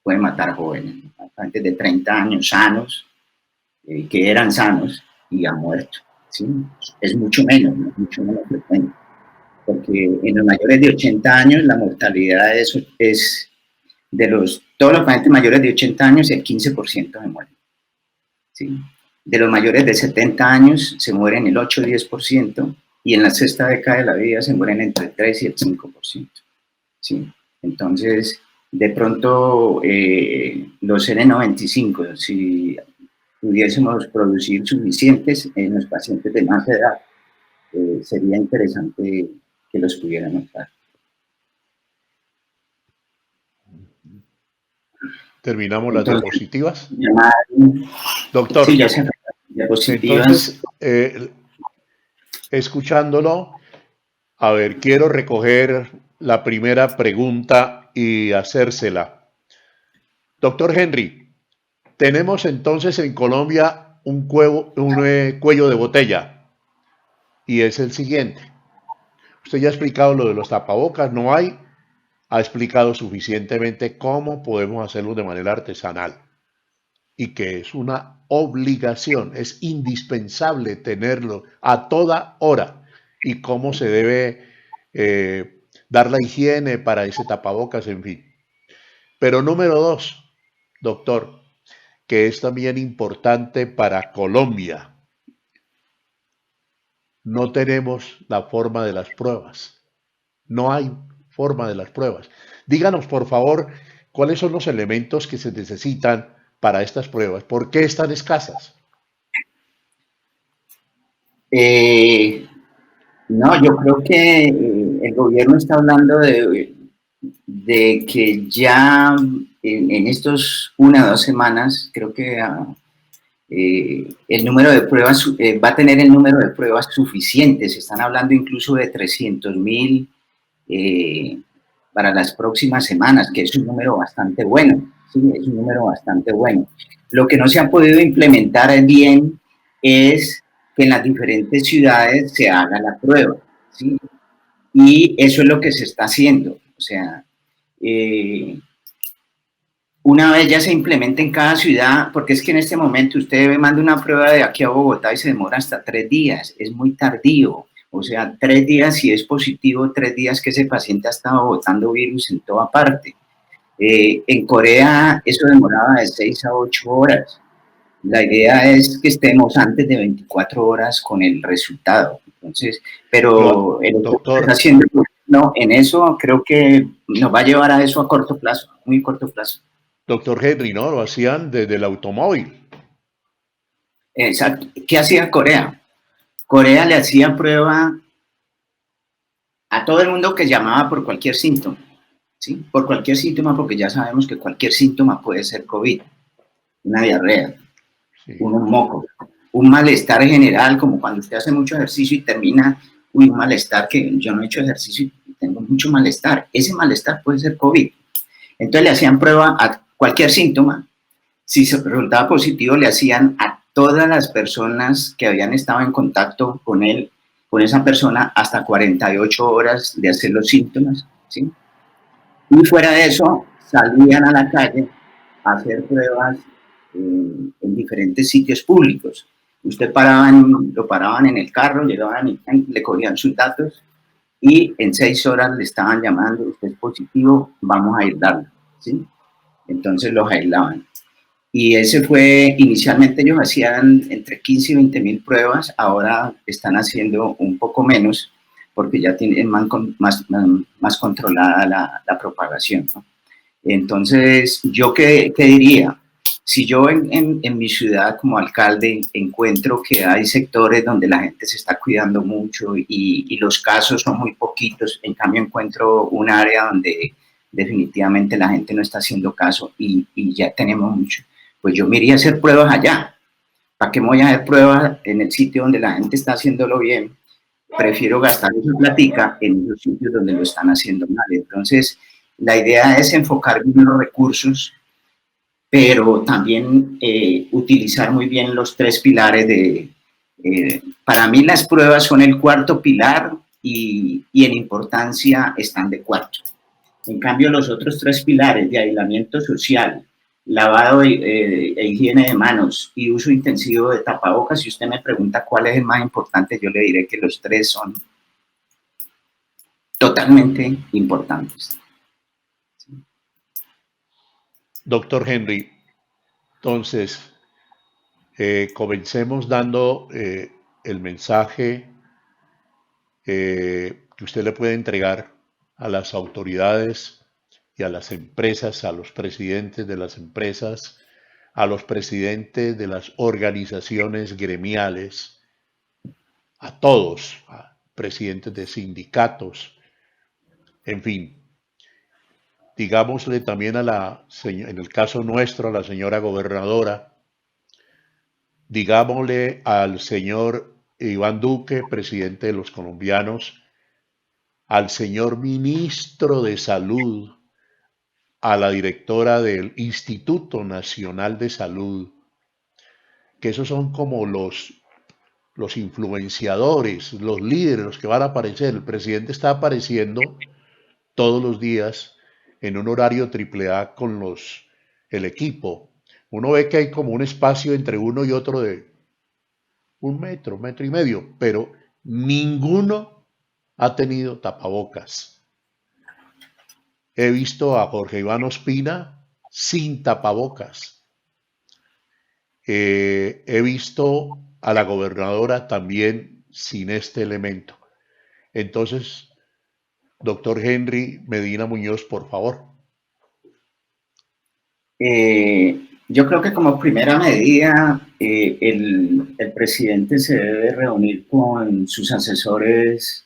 puede matar jóvenes, pacientes de 30 años sanos, que eran sanos y han muerto. ¿Sí? Es mucho menos frecuente, porque en los mayores de 80 años la mortalidad es de todos los pacientes mayores de 80 años, el 15% se mueren. ¿Sí? De los mayores de 70 años se mueren el 8-10%, y en la sexta década de la vida se mueren entre el 3 y el 5%. ¿Sí? Entonces, de pronto, los N95, si pudiésemos producir suficientes en los pacientes de más edad, sería interesante que los pudieran usar. Terminamos las diapositivas. Doctor, sí, ya se diapositivas. Entonces, escuchándolo, a ver, quiero recoger la primera pregunta y hacérsela. Doctor Henry, tenemos entonces en Colombia un cuello de botella, y es el siguiente. Usted ya ha explicado lo de los tapabocas, no hay, ha explicado suficientemente cómo podemos hacerlo de manera artesanal y que es una obligación, es indispensable tenerlo a toda hora y cómo se debe dar la higiene para ese tapabocas, en fin. Pero número 2, doctor, que es también importante para Colombia, no tenemos la forma de las pruebas. No hay forma de las pruebas. Díganos, por favor, cuáles son los elementos que se necesitan para estas pruebas. ¿Por qué están escasas? No, yo creo que el gobierno está hablando de que ya en estos 1 o 2 semanas, creo que el número de pruebas va a tener el número de pruebas suficientes. Están hablando incluso de 300.000 para las próximas semanas, que es un número bastante bueno. Sí, es un número bastante bueno. Lo que no se ha podido implementar bien es que en las diferentes ciudades se haga la prueba, ¿sí? Y eso es lo que se está haciendo. O sea, una vez ya se implementa en cada ciudad, porque es que en este momento usted manda una prueba de aquí a Bogotá y se demora hasta 3 días, es muy tardío. O sea, 3 días si es positivo, 3 días que ese paciente ha estado botando virus en toda parte. En Corea eso demoraba de 6 a 8 horas. La idea es que estemos antes de 24 horas con el resultado. Entonces, pero el que está Doctor, haciendo, no, en eso creo que nos va a llevar a eso a corto plazo, muy corto plazo. doctor Henry, ¿no? Lo hacían desde el automóvil. Exacto. ¿Qué hacía Corea? Corea le hacía prueba a todo el mundo que llamaba por cualquier síntoma, ¿sí? Por cualquier síntoma, porque ya sabemos que cualquier síntoma puede ser COVID, una diarrea, Sí. un moco, un malestar general, como cuando usted hace mucho ejercicio y termina, un malestar que yo no he hecho ejercicio y tengo mucho malestar. Ese malestar puede ser COVID. Entonces le hacían prueba a cualquier síntoma. Si se resultaba positivo, le hacían a todas las personas que habían estado en contacto con él, con esa persona, hasta 48 horas de hacer los síntomas, ¿sí? Y fuera de eso, salían a la calle a hacer pruebas en diferentes sitios públicos. Lo paraban en el carro, llegaban y le cogían sus datos y en 6 horas le estaban llamando, usted es positivo, vamos a aislarlo, ¿sí? Entonces los aislaban. Y ese fue, inicialmente ellos hacían entre 15 y 20 mil pruebas, ahora están haciendo un poco menos porque ya tienen más controlada la propagación, ¿no? Entonces, ¿yo qué diría? Si yo en mi ciudad como alcalde encuentro que hay sectores donde la gente se está cuidando mucho y los casos son muy poquitos, en cambio encuentro un área donde definitivamente la gente no está haciendo caso y ya tenemos mucho, pues yo me iría a hacer pruebas allá. ¿Para qué me voy a hacer pruebas en el sitio donde la gente está haciéndolo bien? Prefiero gastar esa platica en los sitios donde lo están haciendo mal. Entonces, la idea es enfocar bien los recursos, pero también utilizar muy bien los 3 pilares para mí las pruebas son el cuarto pilar y en importancia están de cuarto. En cambio, los otros 3 pilares de aislamiento social, lavado e higiene de manos y uso intensivo de tapabocas, si usted me pregunta cuál es el más importante, yo le diré que los 3 son totalmente importantes. Doctor Henry, entonces, comencemos dando el mensaje que usted le puede entregar a las autoridades y a las empresas, a los presidentes de las empresas, a los presidentes de las organizaciones gremiales, a todos, a presidentes de sindicatos, en fin. Digámosle también en el caso nuestro, a la señora gobernadora, digámosle al señor Iván Duque, presidente de los colombianos, al señor ministro de Salud, a la directora del Instituto Nacional de Salud, que esos son como los influenciadores, los líderes, los que van a aparecer. El presidente está apareciendo todos los días en un horario triple A con el equipo. Uno ve que hay como un espacio entre uno y otro de 1 metro, 1,5 metros, pero ninguno ha tenido tapabocas. He visto a Jorge Iván Ospina sin tapabocas. He visto a la gobernadora también sin este elemento. Entonces, doctor Henry Medina Muñoz, por favor. Yo creo que como primera medida, el presidente se debe reunir con sus asesores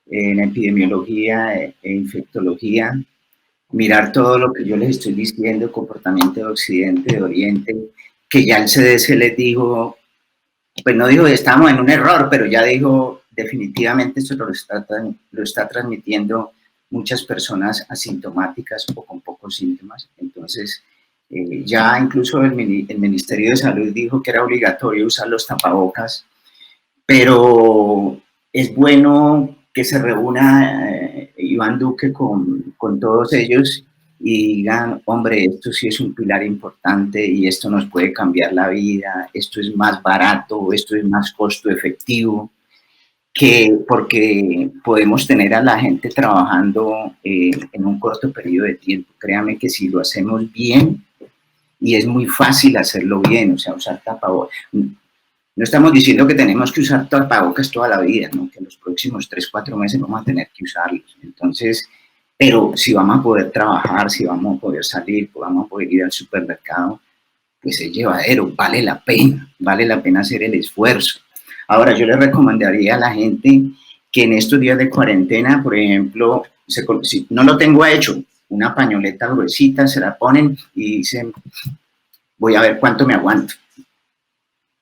en epidemiología e infectología, mirar todo lo que yo les estoy diciendo, comportamiento de Occidente, de Oriente, que ya el CDC les dijo, pues no dijo que estamos en un error, pero ya dijo definitivamente esto lo está transmitiendo muchas personas asintomáticas o con pocos síntomas. Entonces, ya incluso el Ministerio de Salud dijo que era obligatorio usar los tapabocas, pero es bueno que se reúna Iván Duque con todos ellos y digan, hombre, esto sí es un pilar importante y esto nos puede cambiar la vida, esto es más barato, esto es más costo efectivo porque podemos tener a la gente trabajando en un corto periodo de tiempo. Créame que si lo hacemos bien, y es muy fácil hacerlo bien, o sea, usar tapabocas. No estamos diciendo que tenemos que usar tapabocas toda la vida, ¿no? Que en los próximos 3, 4 meses vamos a tener que usarlos. Entonces, pero si vamos a poder trabajar, si vamos a poder salir, vamos a poder ir al supermercado, pues es llevadero, vale la pena hacer el esfuerzo. Ahora, yo le recomendaría a la gente que en estos días de cuarentena, por ejemplo, si no lo tengo hecho, una pañoleta gruesita, se la ponen y dicen, voy a ver cuánto me aguanto.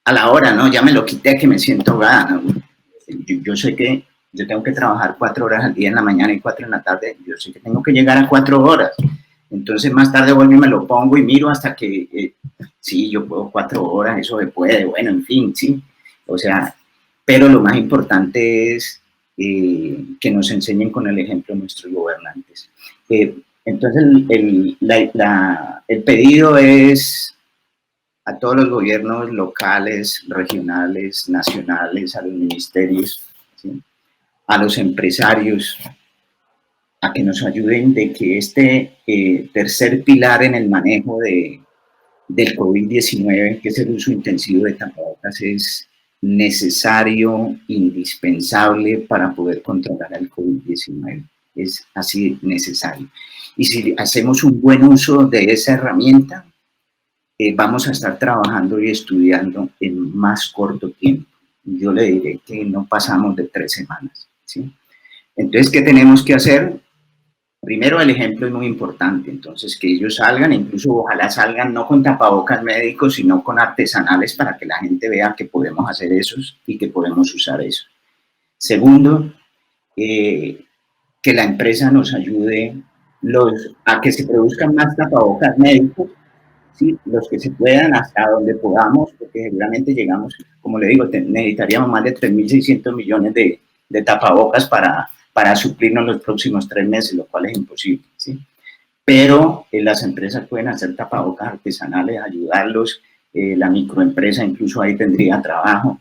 A la hora, ¿no? Ya me lo quité, que me siento ahogada, ¿no? Yo sé que yo tengo que trabajar 4 horas al día en la mañana y 4 en la tarde, yo sé que tengo que llegar a 4 horas. Entonces más tarde vuelvo y me lo pongo y miro hasta que, sí, yo puedo 4 horas, eso se puede, bueno, en fin, sí. O sea, pero lo más importante es que nos enseñen con el ejemplo nuestros gobernantes. Entonces, el pedido es a todos los gobiernos locales, regionales, nacionales, a los ministerios, ¿sí? A los empresarios, a que nos ayuden de que este tercer pilar en el manejo del COVID-19, que es el uso intensivo de tapabocas, es necesario, indispensable para poder controlar el COVID-19. Es así necesario. Y si hacemos un buen uso de esa herramienta, vamos a estar trabajando y estudiando en más corto tiempo. Yo le diré que no pasamos de 3 semanas, ¿sí? Entonces, ¿qué tenemos que hacer? Primero, el ejemplo es muy importante, entonces que ellos salgan, incluso ojalá salgan no con tapabocas médicos, sino con artesanales para que la gente vea que podemos hacer esos y que podemos usar eso. Segundo, que la empresa nos ayude a que se produzcan más tapabocas médicos, ¿sí? Los que se puedan hasta donde podamos, porque seguramente llegamos, como le digo, necesitaríamos más de 3.600 millones de tapabocas para suplirnos los próximos 3 meses, lo cual es imposible, ¿sí? Pero las empresas pueden hacer tapabocas artesanales, ayudarlos, la microempresa incluso ahí tendría trabajo,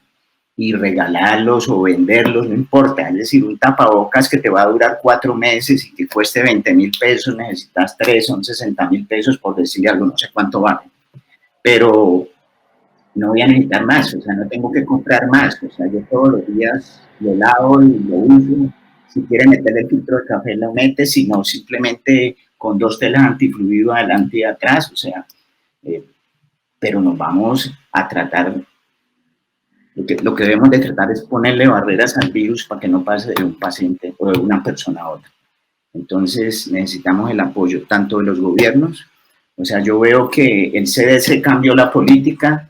y regalarlos o venderlos, no importa, es decir, un tapabocas que te va a durar 4 meses y que cueste 20.000 pesos, necesitas 3, son 60.000 pesos por decirle algo, no sé cuánto vale, pero no voy a necesitar más, o sea, no tengo que comprar más, o sea, yo todos los días lo lavo y lo uso, si quiere meterle el filtro de café lo mete, si no, simplemente con 2 telas antifluido adelante y atrás, o sea, pero nos vamos a tratar, lo que debemos de tratar es ponerle barreras al virus para que no pase de un paciente o de una persona a otra. Entonces necesitamos el apoyo tanto de los gobiernos, o sea, yo veo que el CDC cambió la política,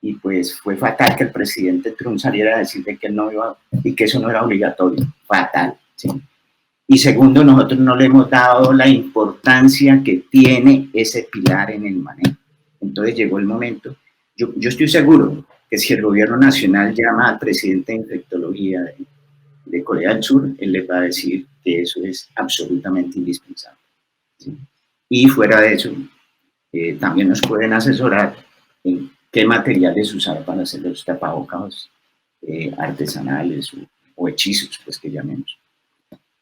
y pues fue fatal que el presidente Trump saliera a decir que él no iba y que eso no era obligatorio, fatal, ¿sí? Y segundo, nosotros no le hemos dado la importancia que tiene ese pilar en el manejo. Entonces llegó el momento, yo estoy seguro que si el gobierno nacional llama al presidente de infectología de Corea del Sur, él le va a decir que eso es absolutamente indispensable, ¿sí? Y fuera de eso, también nos pueden asesorar en qué materiales usar para hacer los tapabocas artesanales o hechizos, pues que llamemos.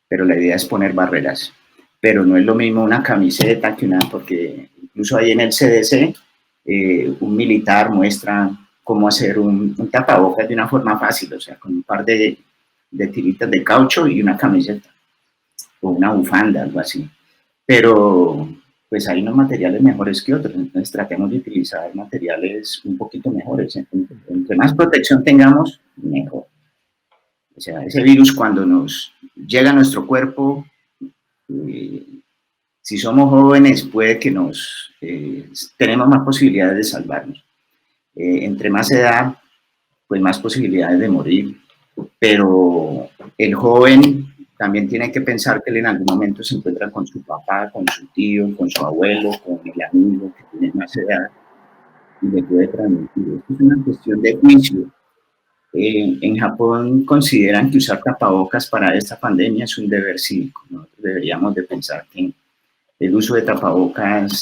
Pero la idea es poner barreras. Pero no es lo mismo una camiseta que una, porque incluso ahí en el CDC, un militar muestra cómo hacer un tapabocas de una forma fácil, o sea, con un par de tiritas de caucho y una camiseta, o una bufanda, algo así. Pero pues hay unos materiales mejores que otros, entonces tratemos de utilizar materiales un poquito mejores. Entre más protección tengamos, mejor. O sea, ese virus cuando nos llega a nuestro cuerpo, si somos jóvenes puede que tenemos más posibilidades de salvarnos. Entre más edad, pues más posibilidades de morir. Pero el joven también tiene que pensar que él en algún momento se encuentra con su papá, con su tío, con su abuelo, con el amigo que tiene más edad y le puede transmitir. Esto es una cuestión de juicio. En Japón consideran que usar tapabocas para esta pandemia es un deber cívico. Nosotros deberíamos de pensar que el uso de tapabocas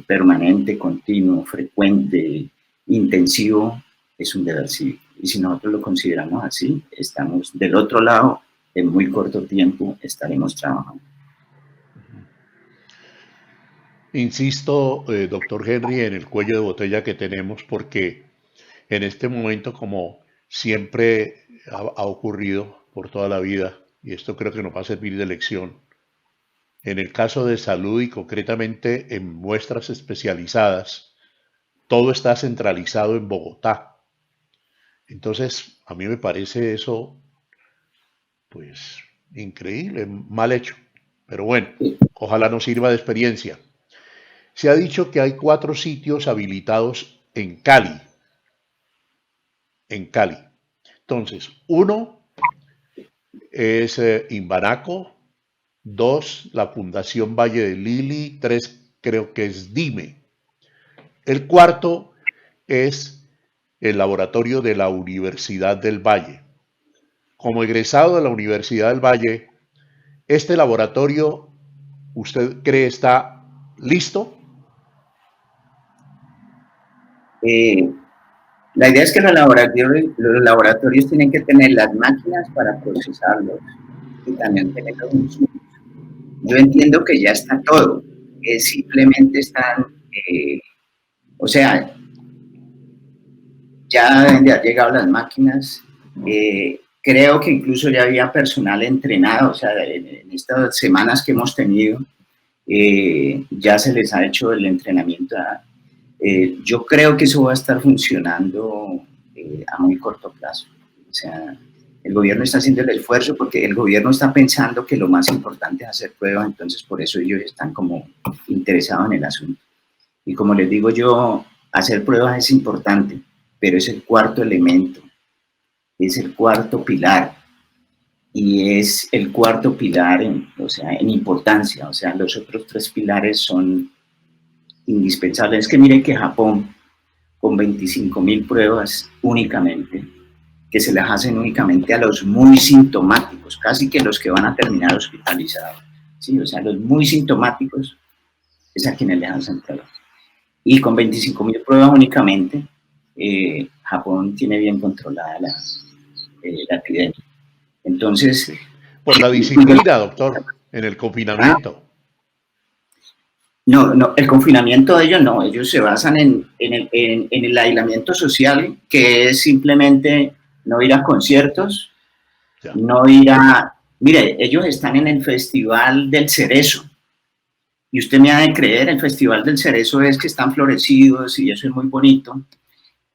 permanente, continuo, frecuente, intensivo, es un deber cívico. Y si nosotros lo consideramos así, estamos del otro lado, en muy corto tiempo estaremos trabajando. Insisto, doctor Henry, en el cuello de botella que tenemos, porque en este momento, como siempre ha ocurrido por toda la vida, y esto creo que nos va a servir de lección, en el caso de salud y concretamente en muestras especializadas, todo está centralizado en Bogotá. Entonces, a mí me parece eso, pues, increíble, mal hecho. Pero bueno, ojalá nos sirva de experiencia. Se ha dicho que hay 4 sitios habilitados en Cali. En Cali. Entonces, uno es Imbanaco, 2, la Fundación Valle de Lili, 3, creo que es Dime. El cuarto es el laboratorio de la Universidad del Valle. Como egresado de la Universidad del Valle, ¿este laboratorio usted cree está listo? La idea es que los laboratorios tienen que tener las máquinas para procesarlos y también tener los insumos. Yo entiendo que ya está todo, que simplemente están, o sea, ya deben de haber llegado las máquinas. Creo que incluso ya había personal entrenado, o sea, en estas semanas que hemos tenido, ya se les ha hecho el entrenamiento. Yo creo que eso va a estar funcionando a muy corto plazo. O sea, el gobierno está haciendo el esfuerzo porque el gobierno está pensando que lo más importante es hacer pruebas, entonces por eso ellos están como interesados en el asunto. Y como les digo yo, hacer pruebas es importante, pero es el cuarto elemento, es el cuarto pilar, y es el cuarto pilar o sea, en importancia. O sea, los otros 3 pilares son indispensables. Es que miren que Japón, con 25.000 pruebas únicamente, que se las hacen únicamente a los muy sintomáticos, casi que los que van a terminar hospitalizados, ¿sí? O sea, los muy sintomáticos es a quienes les hacen pruebas. Y con 25.000 pruebas únicamente, Japón tiene bien controlada la epidemia. Entonces... Por la disciplina, doctor, en el confinamiento. No, el confinamiento de ellos no, ellos se basan en el aislamiento social, que es simplemente no ir a conciertos, ya. No ir a... Mire, ellos están en el Festival del Cerezo, y usted me ha de creer, el Festival del Cerezo es que están florecidos y eso es muy bonito,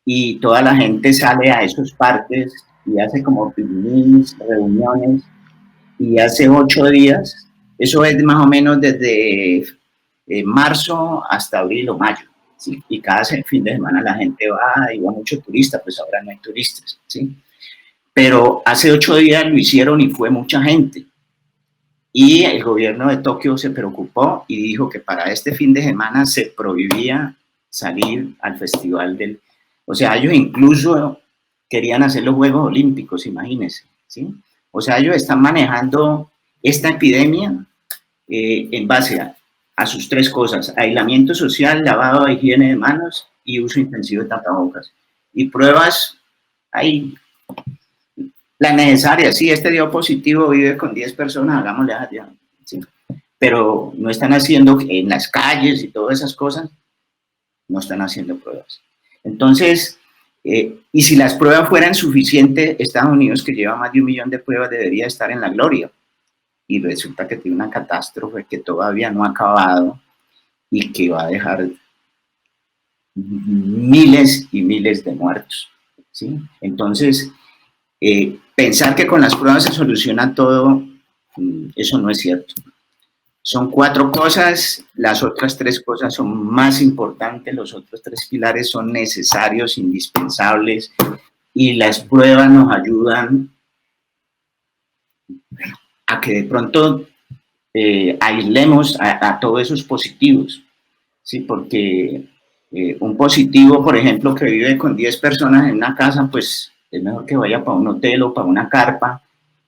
y toda la gente sale a esos parques y hace como picnics, reuniones, y hace 8 días, eso es más o menos desde marzo hasta abril o mayo, ¿sí? Y cada fin de semana la gente va, y va mucho turista, pues ahora no hay turistas, ¿sí? Pero hace 8 días lo hicieron y fue mucha gente. Y el gobierno de Tokio se preocupó y dijo que para este fin de semana se prohibía salir al festival del... O sea, ellos incluso querían hacer los Juegos Olímpicos, imagínense, ¿sí? O sea, ellos están manejando esta epidemia en base a sus 3 cosas: aislamiento social, lavado de higiene de manos y uso intensivo de tapabocas. Y pruebas hay las necesarias. Sí, este dio positivo, vive con 10 personas, hagámosle allá, ¿sí? Pero no están haciendo en las calles y todas esas cosas, no están haciendo pruebas. Entonces, y si las pruebas fueran suficientes, Estados Unidos, que lleva más de 1 millón de pruebas, debería estar en la gloria. Y resulta que tiene una catástrofe que todavía no ha acabado y que va a dejar miles y miles de muertos, ¿sí? Entonces, pensar que con las pruebas se soluciona todo, eso no es cierto. Son 4 cosas, las otras 3 cosas son más importantes, los otros 3 pilares son necesarios, indispensables, y las pruebas nos ayudan a que de pronto aislemos a todos esos positivos, ¿sí? Porque un positivo, por ejemplo, que vive con 10 personas en una casa, pues es mejor que vaya para un hotel o para una carpa,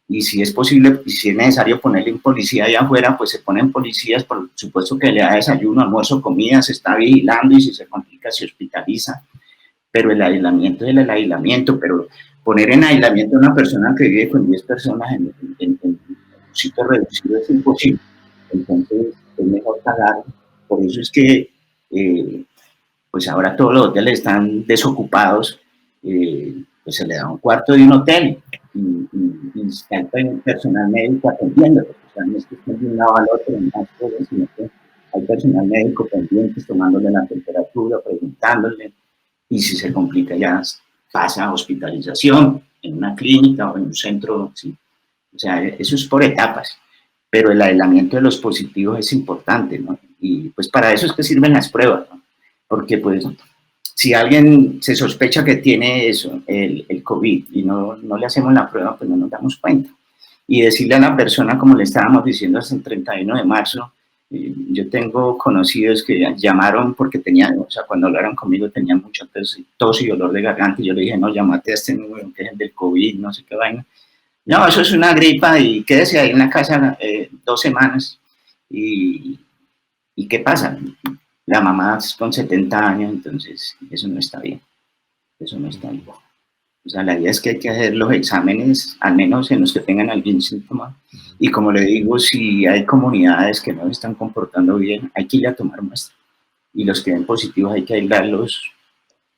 y si es posible, y si es necesario ponerle un policía allá afuera, pues se ponen policías, por supuesto que le da desayuno, almuerzo, comida, se está vigilando, y si se complica se hospitaliza. pero el aislamiento es el aislamiento, pero poner en aislamiento a una persona que vive con 10 personas en un sitio reducido es imposible. Entonces es mejor pagar. Por eso es que pues ahora todos los hoteles están desocupados, pues se le da un cuarto de un hotel y está el personal médico atendiendo. O sea, no es que estén de un lado al otro, más cosas, sino que hay personal médico pendientes, tomándole la temperatura, preguntándole, y si se complica ya pasa a hospitalización en una clínica o en un centro, ¿sí? O sea, eso es por etapas, pero el aislamiento de los positivos es importante, ¿no? Y pues para eso es que sirven las pruebas, ¿no? Porque pues si alguien se sospecha que tiene eso, el COVID, y no le hacemos la prueba, pues no nos damos cuenta. Y decirle a la persona, como le estábamos diciendo hasta el 31 de marzo, yo tengo conocidos que llamaron porque tenían, o sea, cuando hablaron conmigo tenían mucha tos y dolor de garganta, y yo le dije, no, llámate a este número que es el del COVID, no sé qué vaina. No, eso es una gripa y quédese ahí en la casa 2 semanas. Y, ¿Y qué pasa? La mamá es con 70 años, entonces eso no está bien. Eso no está bien. O sea, la idea es que hay que hacer los exámenes, al menos en los que tengan algún síntoma. Y como le digo, si hay comunidades que no se están comportando bien, hay que ir a tomar muestras. Y los que den positivos hay que aislarlos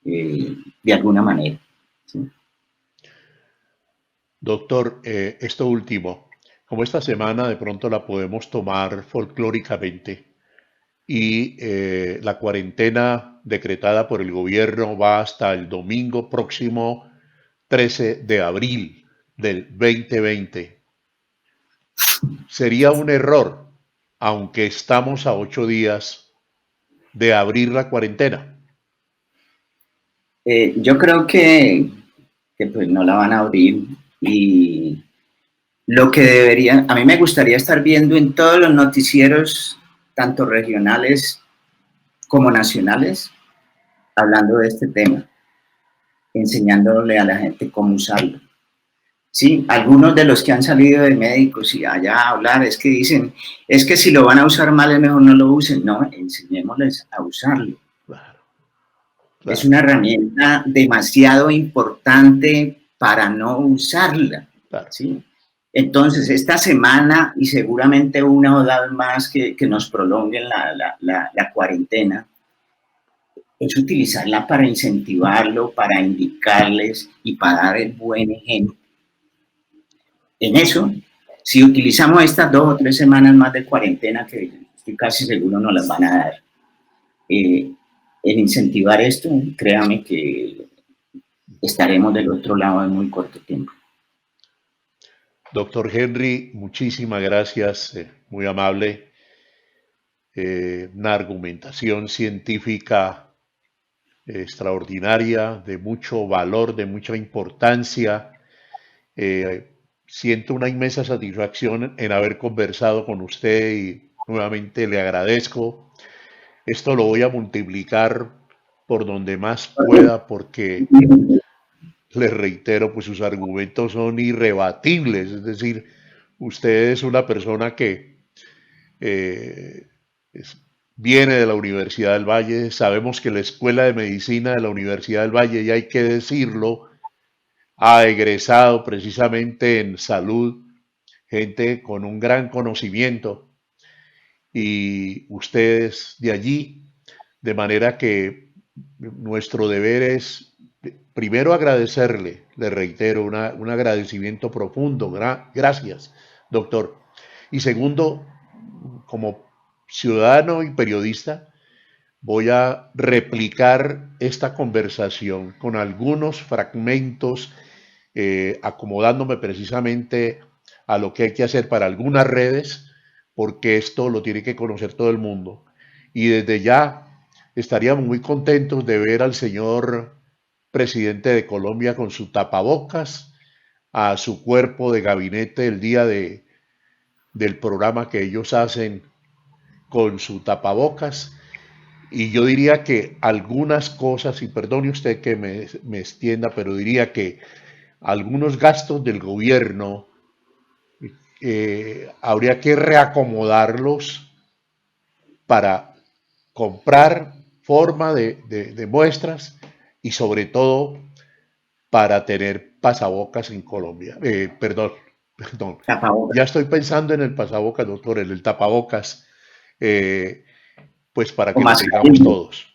de alguna manera, ¿sí? Doctor, esto último, como esta semana de pronto la podemos tomar folclóricamente y la cuarentena decretada por el gobierno va hasta el domingo próximo 13 de abril del 2020. Sería un error, aunque estamos a 8 días de abrir la cuarentena. Yo creo que pues no la van a abrir, y lo que deberían, a mí me gustaría estar viendo en todos los noticieros, tanto regionales como nacionales, hablando de este tema, enseñándole a la gente cómo usarlo. Sí, algunos de los que han salido de médicos y allá a hablar es que dicen, es que si lo van a usar mal es mejor no lo usen. No, enseñémosles a usarlo. Claro, Es claro, una herramienta demasiado importante para no usarla, claro. ¿sí? Entonces, esta semana y seguramente una o dos más que nos prolonguen la cuarentena, es utilizarla para incentivarlo, para indicarles y para dar el buen ejemplo. En eso, si utilizamos estas 2 o 3 semanas más de cuarentena, que estoy casi seguro nos las van a dar, en incentivar esto, créame que estaremos del otro lado en muy corto tiempo. Doctor Henry, muchísimas gracias, muy amable. Una argumentación científica extraordinaria, de mucho valor, de mucha importancia. Siento una inmensa satisfacción en haber conversado con usted y nuevamente le agradezco. Esto lo voy a multiplicar por donde más pueda porque, les reitero, pues sus argumentos son irrebatibles. Es decir, usted es una persona que eh, es- viene de la Universidad del Valle. Sabemos que la Escuela de Medicina de la Universidad del Valle, y hay que decirlo, ha egresado precisamente en salud gente con un gran conocimiento y ustedes de allí, de manera que nuestro deber es primero agradecerle, le reitero, un agradecimiento profundo, gracias, doctor. Y segundo, como ciudadano y periodista, voy a replicar esta conversación con algunos fragmentos, acomodándome precisamente a lo que hay que hacer para algunas redes, porque esto lo tiene que conocer todo el mundo. Y desde ya estaríamos muy contentos de ver al señor presidente de Colombia con su tapabocas, a su cuerpo de gabinete el día del programa que ellos hacen con su tapabocas. Y yo diría que algunas cosas, y perdone usted que me extienda, pero diría que algunos gastos del gobierno habría que reacomodarlos para comprar forma de muestras y sobre todo para tener pasabocas en Colombia. Perdón, Tapabocas. ya estoy pensando en el pasabocas, doctor, en el tapabocas, eh, pues para O que lo tengamos mascarilla. todos.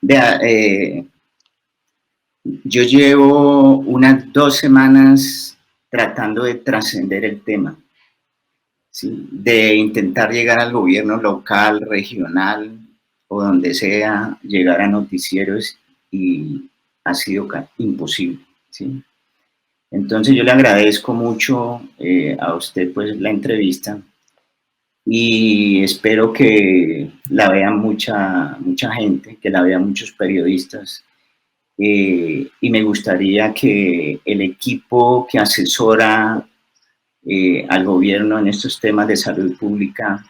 Vea, yo llevo unas 2 semanas tratando de trascender el tema, ¿sí? De intentar llegar al gobierno local, regional o donde sea, llegar a noticieros y ha sido imposible, ¿sí? Entonces yo le agradezco mucho a usted pues la entrevista y espero que la vea mucha gente, que la vean muchos periodistas. Y me gustaría que el equipo que asesora al gobierno en estos temas de salud pública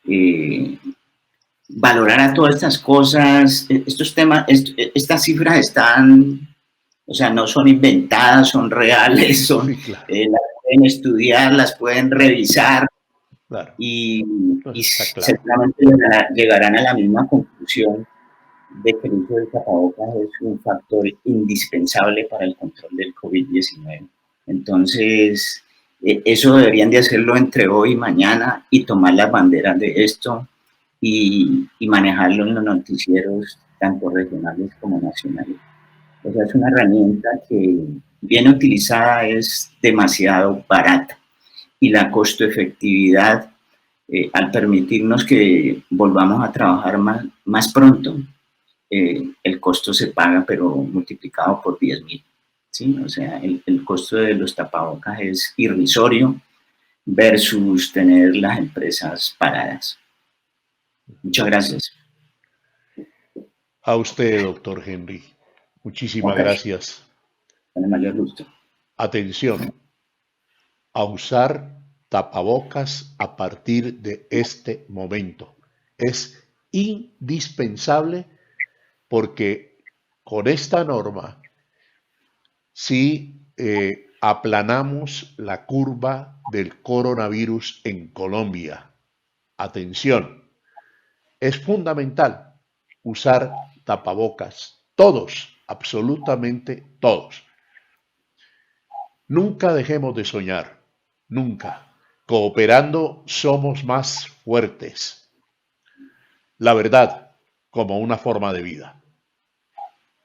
eh, valorara todas estas cosas, estos temas, estas cifras están, o sea, no son inventadas, son reales, Sí, claro, las pueden estudiar, las pueden revisar claro, y, eso y está claro. seguramente llegarán a la misma conclusión de que el uso del tapabocas es un factor indispensable para el control del COVID-19. Entonces, eso deberían de hacerlo entre hoy y mañana y tomar las banderas de esto y manejarlo en los noticieros, tanto regionales como nacionales. O sea, es una herramienta que, bien utilizada, es demasiado barata y la costo efectividad al permitirnos que volvamos a trabajar más pronto, el costo se paga, pero multiplicado por 10.000. ¿Sí? O sea, el costo de los tapabocas es irrisorio versus tener las empresas paradas. Muchas gracias. A usted, doctor Henry, muchísimas Ok, gracias. con el mayor gusto. Atención, a usar tapabocas a partir de este momento. Es indispensable porque con esta norma sí aplanamos la curva del coronavirus en Colombia. Atención, es fundamental usar tapabocas, todos, absolutamente todos. Nunca dejemos de soñar, nunca. Cooperando somos más fuertes. La verdad como una forma de vida.